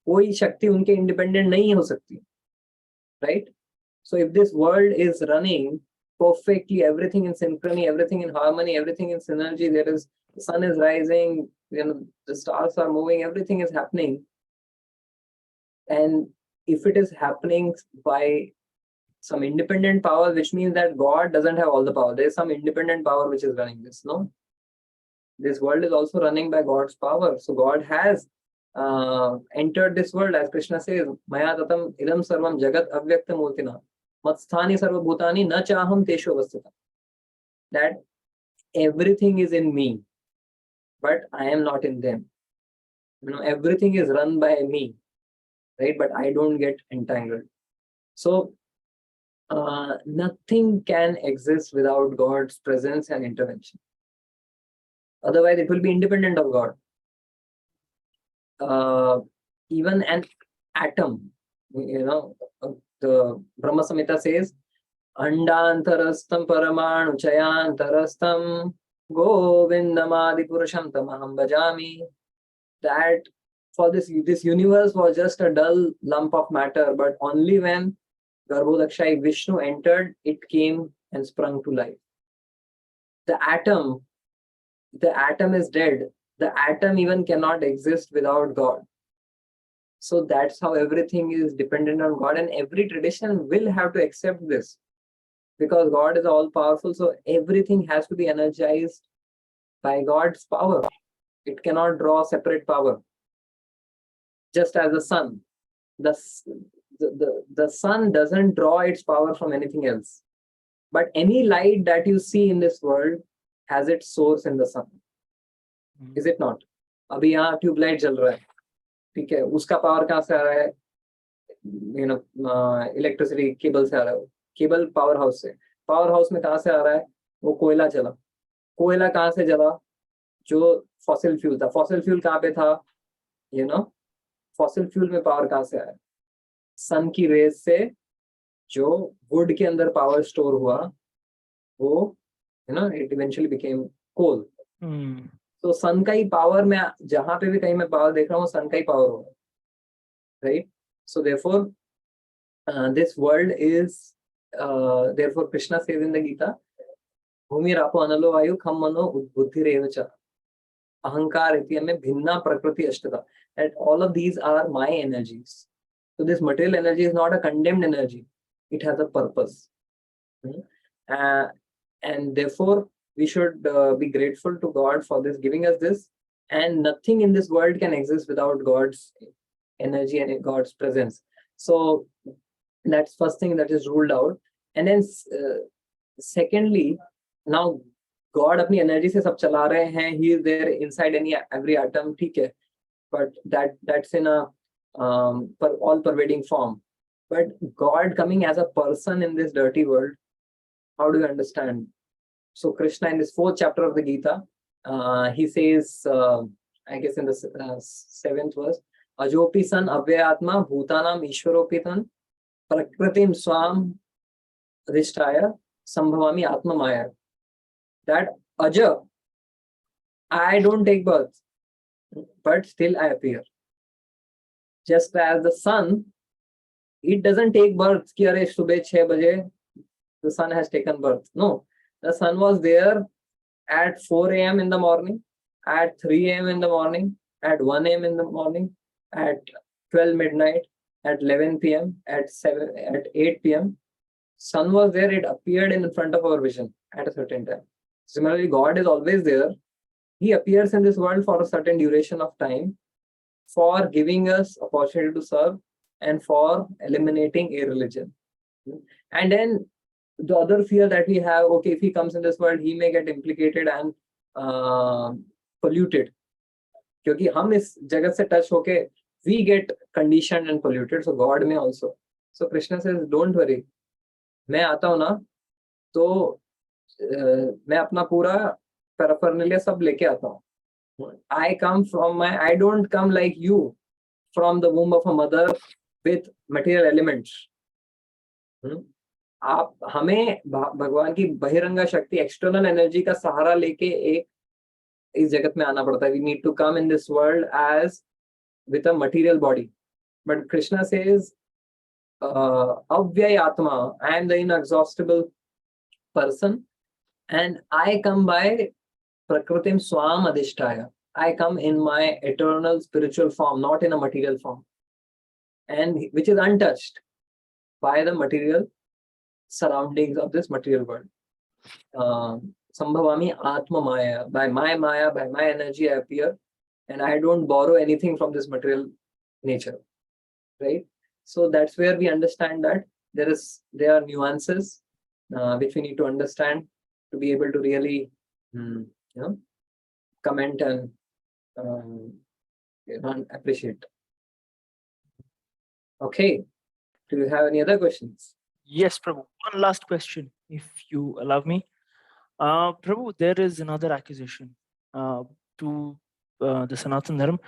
कोई शक्ति उनके इंडिपेंडेंट नहीं हो सकती. Right? So if this world is running perfectly, everything in synchrony, everything in harmony, everything in synergy, the sun is rising, the stars are moving, everything is happening. And if it is happening by some independent power, which means that God doesn't have all the power. There is some independent power which is running this. No, this world is also running by God's power. So God has entered this world, as Krishna says, Maya tatam idam sarvam jagat avyakta murtina matsthani sarvabhutani na chaham teshu avasthita. That everything is in me, but I am not in them. Everything is run by me, right? But I don't get entangled. So nothing can exist without God's presence and intervention. Otherwise, it will be independent of God. Even an atom, the Brahma Samhita says, Andantarastam paramanu chayantarastam govindamadi purusham tamaham bhajami. That for this universe was just a dull lump of matter, but only when Garbhodakshai Vishnu entered, it came and sprung to life. The atom is dead. The atom even cannot exist without God. So that's how everything is dependent on God, and every tradition will have to accept this because God is all powerful. So everything has to be energized by God's power. It cannot draw separate power. Just as the sun, the sun doesn't draw its power from anything else. But any light that you see in this world has its source in the sun. Is it not? अभी यहाँ tubelight जल रहा है, ठीक है, उसका power कहाँ से आ रहा है? इलेक्ट्रिसिटी केबल से आ रहा है. केबल पावर हाउस से. पावर हाउस में कहाँ से आ रहा है? वो कोयला चला. कोयला कहाँ से जला? जो फॉसिल फ्यूल था. फॉसिल फ्यूल कहाँ पे था? फॉसिल फ्यूल में पावर कहाँ से आया? सन की रेज से जो वुड के अंदर पावर स्टोर हुआ, वो इट इवेंचुअली बिकेम कोल. तो सन का ही पावर में जहां पे भी कहीं मैं पावर देख रहा हूँ, सन का ही पावर होगा, right? So therefore this world is therefore Krishna says in the Gita, भूमि रापो अनलो वायु खम मनो बुद्धि रेव च अहंकार इति में भिन्ना प्रकृति अष्टधा. That all of these are my energies. So this material energy is not a condemned energy. It has a purpose. And therefore, we should be grateful to God for this, giving us this. And nothing in this world can exist without God's energy and God's presence. So that's first thing that is ruled out. And then secondly, now God अपनी energy से सब चला रहे हैं. He is there inside every atom, ठीक है. But that's in a all-pervading form. But God coming as a person in this dirty world, how do you understand? So Krishna in this 4th chapter of the Gita, he says, I guess in the 7th verse, Ajopi san avyatma bhutanam ishwaropitan prakritim swam adhishtaya sambhavami atma maya. That Aja, I don't take birth, but still I appear. Just as the sun, it doesn't take birth. Ki are subah 6 baje, the sun has taken birth. No, the sun was there at 4 a.m. in the morning, at 3 a.m. in the morning, at 1 a.m. in the morning, at 12 midnight, at 11 p.m., at 8 p.m. Sun was there, it appeared in front of our vision at a certain time. Similarly, God is always there. He appears in this world for a certain duration of time for giving us opportunity to serve and for eliminating a religion. And then the other fear that we have, okay, if he comes in this world, he may get implicated and polluted. क्योंकि हम इस जगत से touch होके we get conditioned and polluted, so God may also. So Krishna says, don't worry, मैं आता हूँ ना तो मैं अपना पूरा पैराफर्नेलिया सब लेके आता हूँ. I don't come like you from the womb of a mother with material elements. आप हमें भगवान की बहिरंगा शक्ति, एक्सटर्नल एनर्जी का सहारा लेके एक इस जगत में आना पड़ता है. We need to come in this world as with a material body. But Krishna says, Avyay Atma, I am the inexhaustible person, and I come by Prakritim Swam Adhishtaya. I come in my eternal spiritual form, not in a material form, and which is untouched by the material surroundings of this material world. Sambhavami Atma Maya. By my Maya, by my energy, I appear, and I don't borrow anything from this material nature. Right? So that's where we understand that there are nuances which we need to understand to be able to really, comment and appreciate. Okay. Do you have any other questions? Yes, Prabhu. One last question, if you allow me. Prabhu, there is another accusation to the Sanatan Dharma.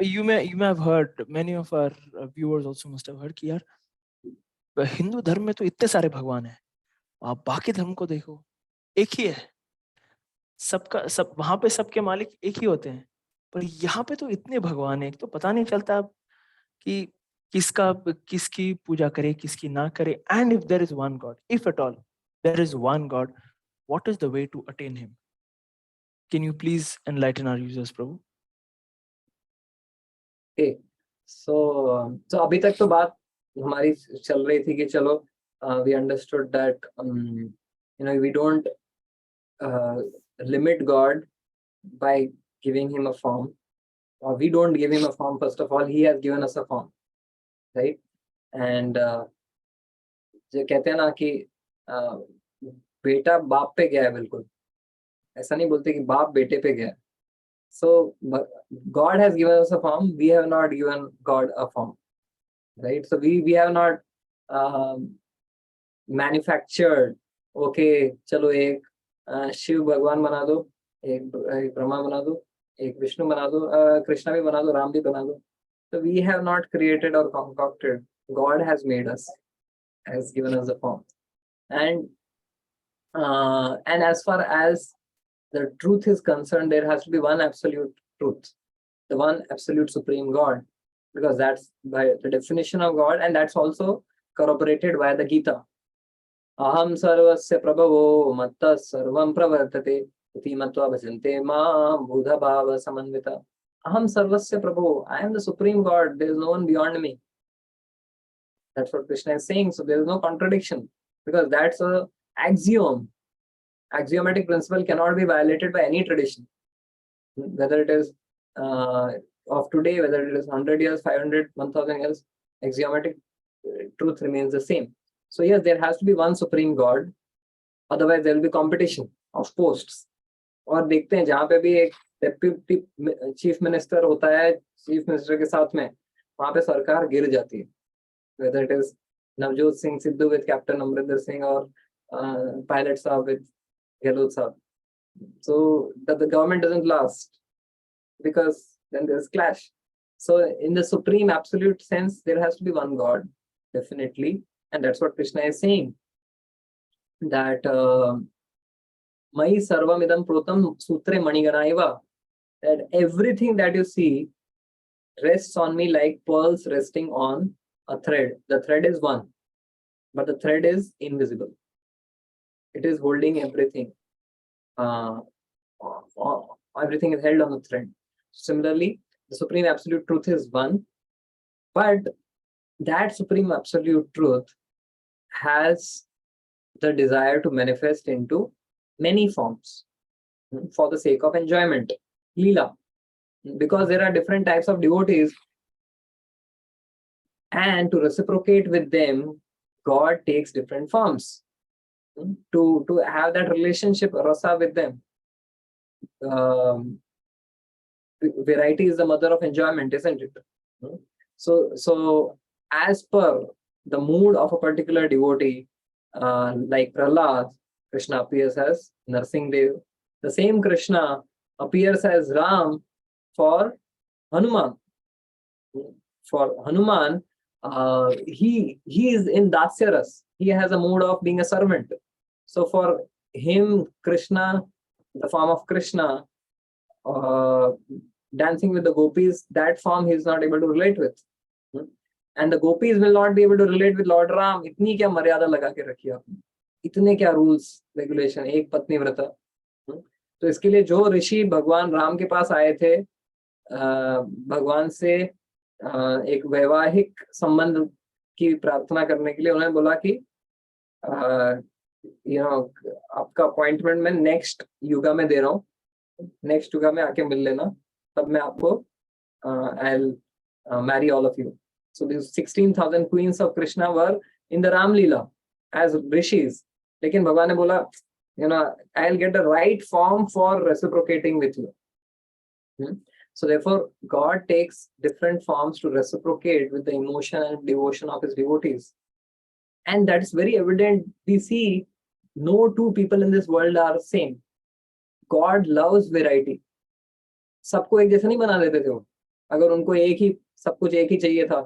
You may have heard, many of our viewers also must have heard कि यार हिंदू धर्म में तो इतने सारे भगवान हैं, आप बाकी धर्म को देखो एक ही है, सब वहां पे सबके मालिक एक ही होते हैं, पर यहाँ पे तो इतने भगवान हैं, तो पता नहीं चलता कि किसकी पूजा करे, किसकी ना करे. And if there is one God, if at all there is one God, what is the way to attain him? Can you please enlighten our users, Prabhu? Okay. So अभी तक तो बात हमारी चल रही थी कि चलो we understood that we don't limit God by giving him a form, or we don't give him a form. First of all, he has given us a form, right? And जो कहते हैं ना कि बेटा बाप पे गया है, बिल्कुल ऐसा नहीं बोलते कि बाप बेटे पे गया. So God has given us a form, we have not given God a form, right? So we have not manufactured, okay, चलो एक शिव भगवान बना दो, एक ब्रह्मा बना दो, एक विष्णु बना दो, कृष्णा भी बना दो, राम भी बना दो. So we have not created or concocted. God has made us, has given us a form. And as far as the truth is concerned, there has to be one absolute truth, the one absolute supreme God, because that's by the definition of God, and that's also corroborated by the Gita. Aham sarvasya prabhavo matta sarvam pravartate iti matva bhajante mam buddha bhava samanvita. Aham sarvasya prabhavo, I am the supreme God, there is no one beyond me. That's what Krishna is saying. So there is no contradiction, because that's a axiom. Axiomatic principle cannot be violated by any tradition, whether it is of today, whether it is 100 years, 500, 1000 years. Axiomatic truth remains the same. So yes, there has to be one supreme God, otherwise there will be competition of posts. और देखते हैं जहाँ पे भी एक deputy chief minister होता है, chief minister के साथ में वहां पे सरकार गिर जाती है, whether it is Navjot Singh Sidhu with Captain Amrinder Singh or pilot Saab with Gehlot Saab. So the government doesn't last because then there's clash. So in the supreme absolute sense, there has to be one God, definitely, and that's what Krishna is saying. That Mai Sarvam Idam Protam Sutre Maniganaiva. That everything that you see rests on me like pearls resting on a thread. The thread is one, but the thread is invisible. It is holding everything. Everything is held on the thread. Similarly, the supreme absolute truth is one, but that supreme absolute truth has the desire to manifest into many forms for the sake of enjoyment, lila, because there are different types of devotees, and to reciprocate with them, God takes different forms to have that relationship rasa with them. Variety is the mother of enjoyment, isn't it? So as per the mood of a particular devotee, like Prahlad, Krishna appears as Narsingdev. The same Krishna appears as Ram for Hanuman. For Hanuman, he is in Dasyaras. He has a mood of being a servant. So for him, Krishna, the form of Krishna, dancing with the gopis, that form he is not able to relate with. And the gopis will not be able to relate with Lord Ram. इतनी क्या मर्यादा लगा के रखी आपने, इतने क्या rules regulation, एक पत्नी व्रत. तो इसके लिए जो ऋषि भगवान राम के पास आए थे, भगवान से एक वैवाहिक संबंध की प्रार्थना करने के लिए, उन्होंने बोला कि आपका अपॉइंटमेंट मैं नेक्स्ट युगा में दे रहा हूँ, नेक्स्ट युगा में आके मिल लेना, तब मैं आपको I'll marry all of you. So these 16,000 queens of Krishna were in the Ram Leela as rishis. लेकिन भगवान ने बोला, I'll get the right form for reciprocating with you. So therefore, God takes different forms to reciprocate with the emotion and devotion of his devotees. And that is very evident. We see no two people in this world are same. God loves variety. सबको एक जैसा नहीं बना देते थे वो. अगर उनको एक ही सब कुछ एक ही चाहिए था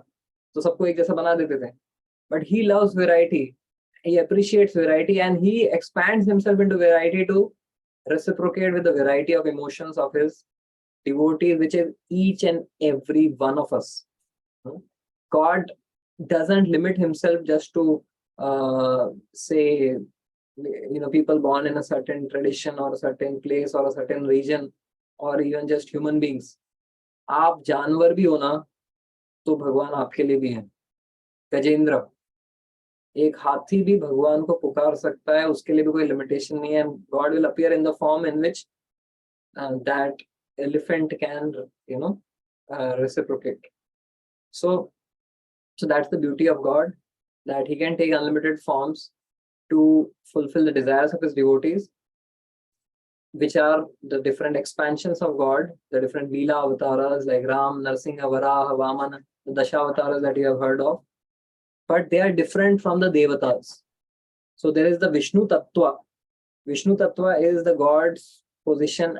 तो सबको एक जैसा बना देते थे. But he loves variety. He appreciates variety and he expands himself into variety to reciprocate with the variety of emotions of his devotees, which is each and every one of us. God doesn't limit himself just to say, people born in a certain tradition or a certain place or a certain region, or even just human beings. आप जानवर भी हो ना तो भगवान आपके लिए भी है. गजेंद्र, एक हाथी भी भगवान को पुकार सकता है, उसके लिए भी कोई लिमिटेशन नहीं है. God will appear in the form in which that elephant can reciprocate. So that's the beauty of God, that he can take unlimited forms to fulfill the desires of his devotees, which are the different expansions of God, the different Leela avatars like Ram, Narsingha, Varaha, Vamana, the Dasha avatars that you have heard of. But they are different from the Devatas. So there is the Vishnu Tattva. Vishnu Tattva is the God's position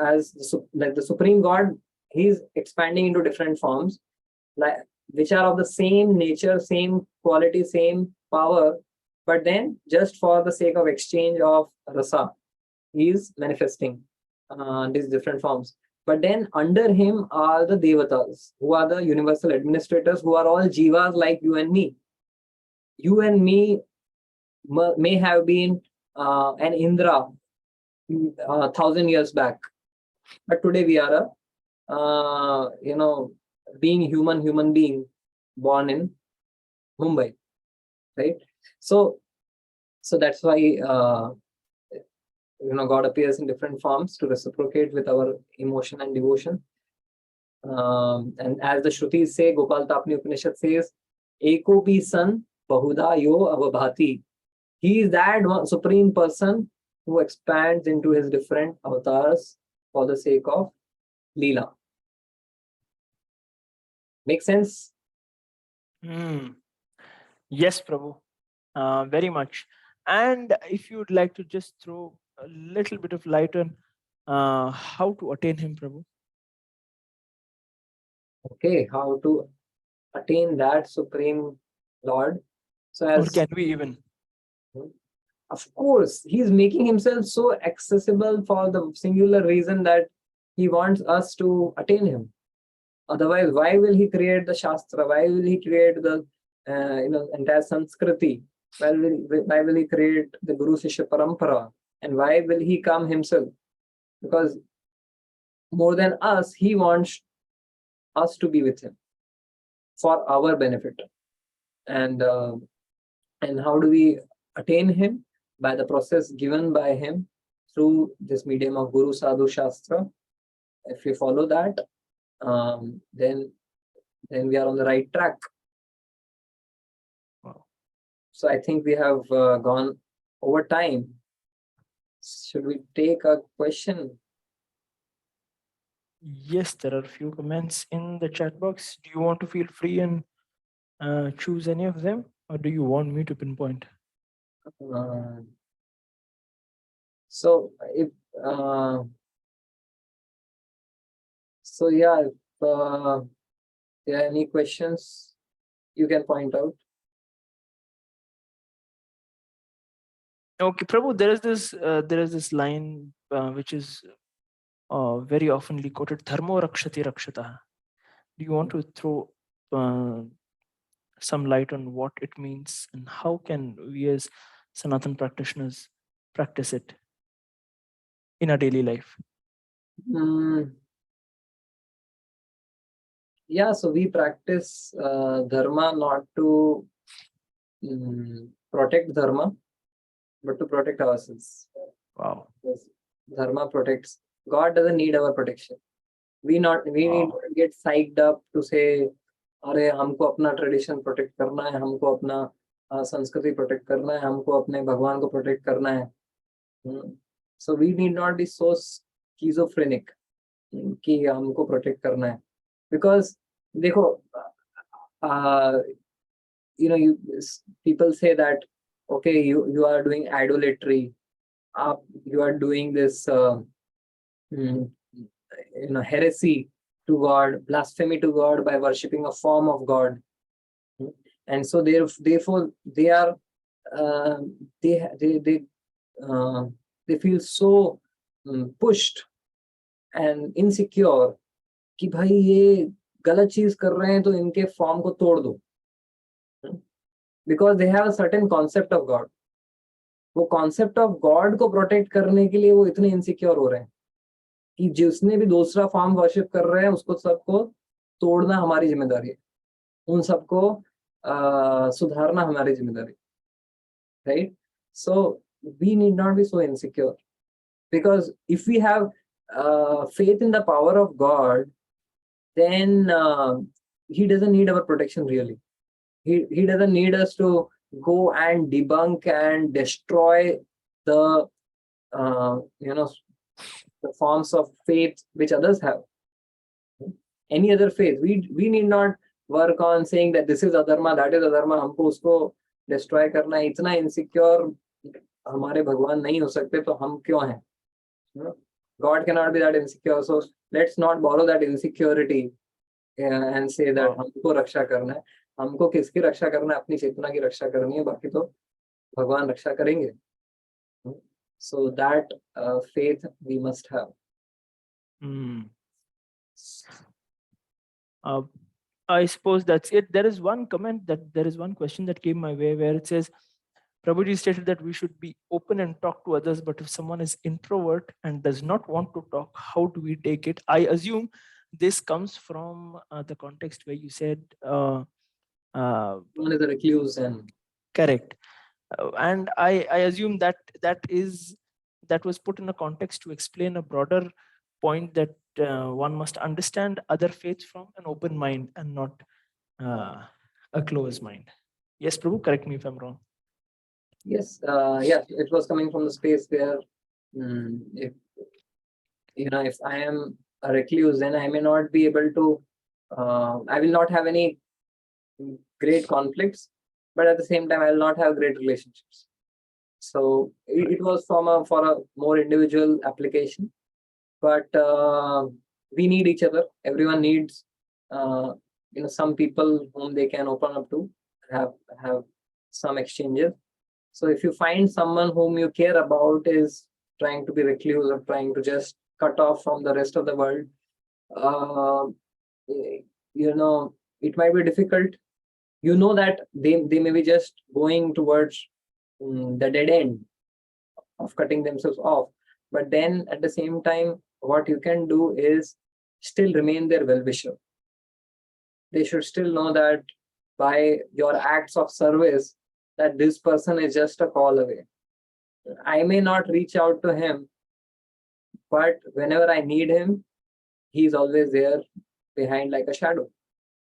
as the Supreme God. He is expanding into different forms, which are of the same nature, same quality, same power, but then just for the sake of exchange of rasa, he is manifesting these different forms. But then under him are the Devatas, who are the universal administrators, who are all jivas like you and me. You and me may have been an Indra 1,000 years back, but today we are a human being born in Mumbai, right? So that's why God appears in different forms to reciprocate with our emotion and devotion. And as the Shrutis say, Gopal Tapni Upanishad says, Ekopi san bahuda yo avabhati. He is that one supreme person who expands into his different avatars for the sake of Leela. Make sense? Yes, Prabhu, very much. And if you'd like to just throw a little bit of light on how to attain him, Prabhu. Okay, how to attain that Supreme Lord? So, Or as can we even? of course, he's making himself so accessible for the singular reason that he wants us to attain him. Otherwise, why will he create the Shastra? Why will he create the entire Sanskriti? Why will he create the Guru Sishya Parampara? And why will he come himself? Because more than us, he wants us to be with him for our benefit. And how do we attain him? By the process given by him through this medium of Guru Sadhu Shastra. If we follow that, then we are on the right track. Wow. So I think we have gone over time. Should we take a question? Yes, there are a few comments in the chat box. Do you want to feel free and choose any of them, or do you want me to pinpoint? So if if there are any questions, you can point out. Okay, Prabhu, there is this line which is very oftenly quoted: "Dharmo rakshati rakshata." Do you want to throw some light on what it means and how can we as Sanatan practitioners practice it in our daily life? Yeah, so we practice dharma not to protect dharma, but to protect ourselves. Wow. Because dharma protects. God doesn't need our protection. We need to get psyched up to say, अरे हमको अपना tradition protect करना है, हमको अपना संस्कृति protect करना है, हमको अपने भगवान को प्रोटेक्ट करना है. So we need not be so schizophrenic कि हमको प्रोटेक्ट करना है. Because देखो, people say that okay, you are doing idolatry, you are doing this heresy to God, blasphemy to God by worshipping a form of God. And so therefore they are they feel so pushed and insecure कि भाई ये गलत चीज कर रहे हैं तो इनके फॉर्म को तोड़ दो. Because they have a certain concept of God. वो कॉन्सेप्ट ऑफ गॉड को प्रोटेक्ट करने के लिए वो इतने इनसिक्योर हो रहे हैं कि जिसने भी दूसरा फॉर्म वर्शिप कर रहे हैं उसको सबको तोड़ना हमारी जिम्मेदारी है, उन सबको सुधारना हमारी जिम्मेदारी, right? So we need not be so insecure, because if we have faith in the power of God, then he doesn't need our protection really. He doesn't need us to go and debunk and destroy the the forms of faith which others have. Any other faith, we need not work on saying that this is adharma, that is adharma, हमको उसको destroy करना है. इतना insecure हमारे भगवान नहीं हो सकते तो हम क्यों हैं? God cannot be that insecure, so let's not borrow that insecurity and say that हमको रक्षा करना है. हमको किसकी रक्षा करना है? अपनी चेतना की रक्षा करनी है, बाकी तो भगवान रक्षा करेंगे. So that faith we must have. I suppose that's it. There is one question that came my way where it says, Prabhuji stated that we should be open and talk to others, but if someone is introvert and does not want to talk, how do we take it? I assume this comes from the context where you said one is a recluse and correct. And I assume that was put in a context to explain a broader point that one must understand other faiths from an open mind and not a closed mind. Yes, Prabhu, correct me if I'm wrong. Yes, it was coming from the space where if I am a recluse, then I may not be able to I will not have any great conflicts, but at the same time, I will not have great relationships. So it was for a more individual application, but we need each other. Everyone needs, some people whom they can open up to, have some exchanges. So if you find someone whom you care about is trying to be recluse or trying to just cut off from the rest of the world, uh, it might be difficult. That they may be just going towards the dead end of cutting themselves off. But then at the same time, what you can do is still remain their well-wisher. They should still know that by your acts of service, that this person is just a call away. I may not reach out to him, but whenever I need him, he's always there behind like a shadow.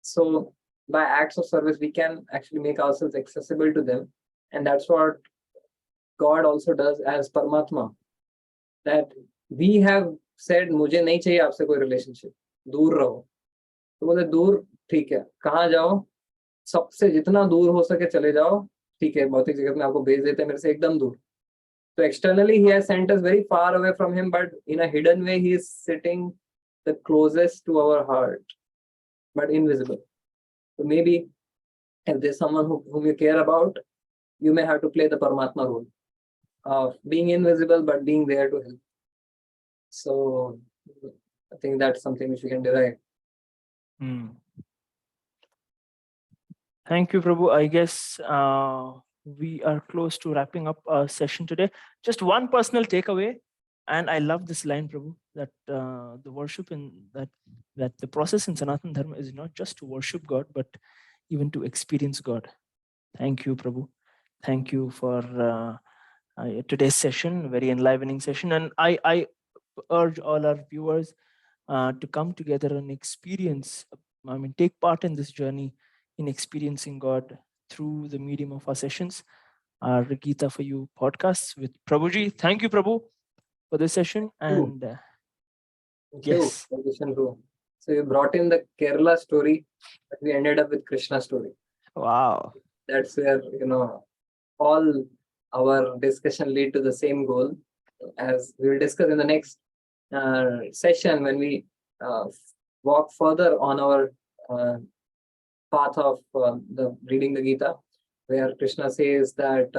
So by acts of service, we can actually make ourselves accessible to them. And that's what God also does as Paramatma. That we have said, मुझे नहीं चाहिए आपसे कोई relationship, दूर रहो. तो बोले दूर ठीक है, कहाँ जाओ, सबसे जितना दूर हो सके चले जाओ, ठीक है, भौतिक जगत में आपको भेज देते हैं मेरे से एकदम दूर. So externally he has sent us very far away from him, but in a hidden way he is sitting the closest to our heart, but invisible. So maybe if there's someone whom you care about, you may have to play the Paramatma role of being invisible but being there to help. So I think that's something which we can derive. Thank you, Prabhu. I guess we are close to wrapping up our session today. Just one personal takeaway, and I love this line, Prabhu, that the worship in that the process in Sanatana Dharma is not just to worship God, but even to experience God. Thank you, Prabhu. Thank you for today's session, very enlivening session. And I urge all our viewers to come together and experience, take part in this journey in experiencing God through the medium of our sessions, our Gita for You podcasts with Prabhuji. Thank you, Prabhu, for this session. And yes. So you brought in the Kerala story, but we ended up with Krishna story. Wow. That's where, all our discussion lead to the same goal, as we will discuss in the next session when we walk further on our path of the reading the Gita, where Krishna says that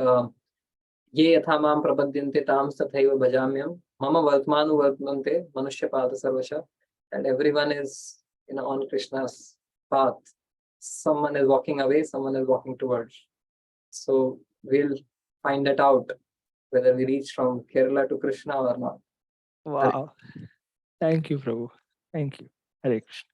ye yatha mam prapadyante tam tathaiva bhajamyam mama vartmanu vartmante manushya pada sarvasha. And everyone is on Krishna's path. Someone is walking away, someone is walking towards. So we'll find that out whether we reach from Kerala to Krishna or not. Wow. Thank you, Prabhu. Thank you. Hare Krishna.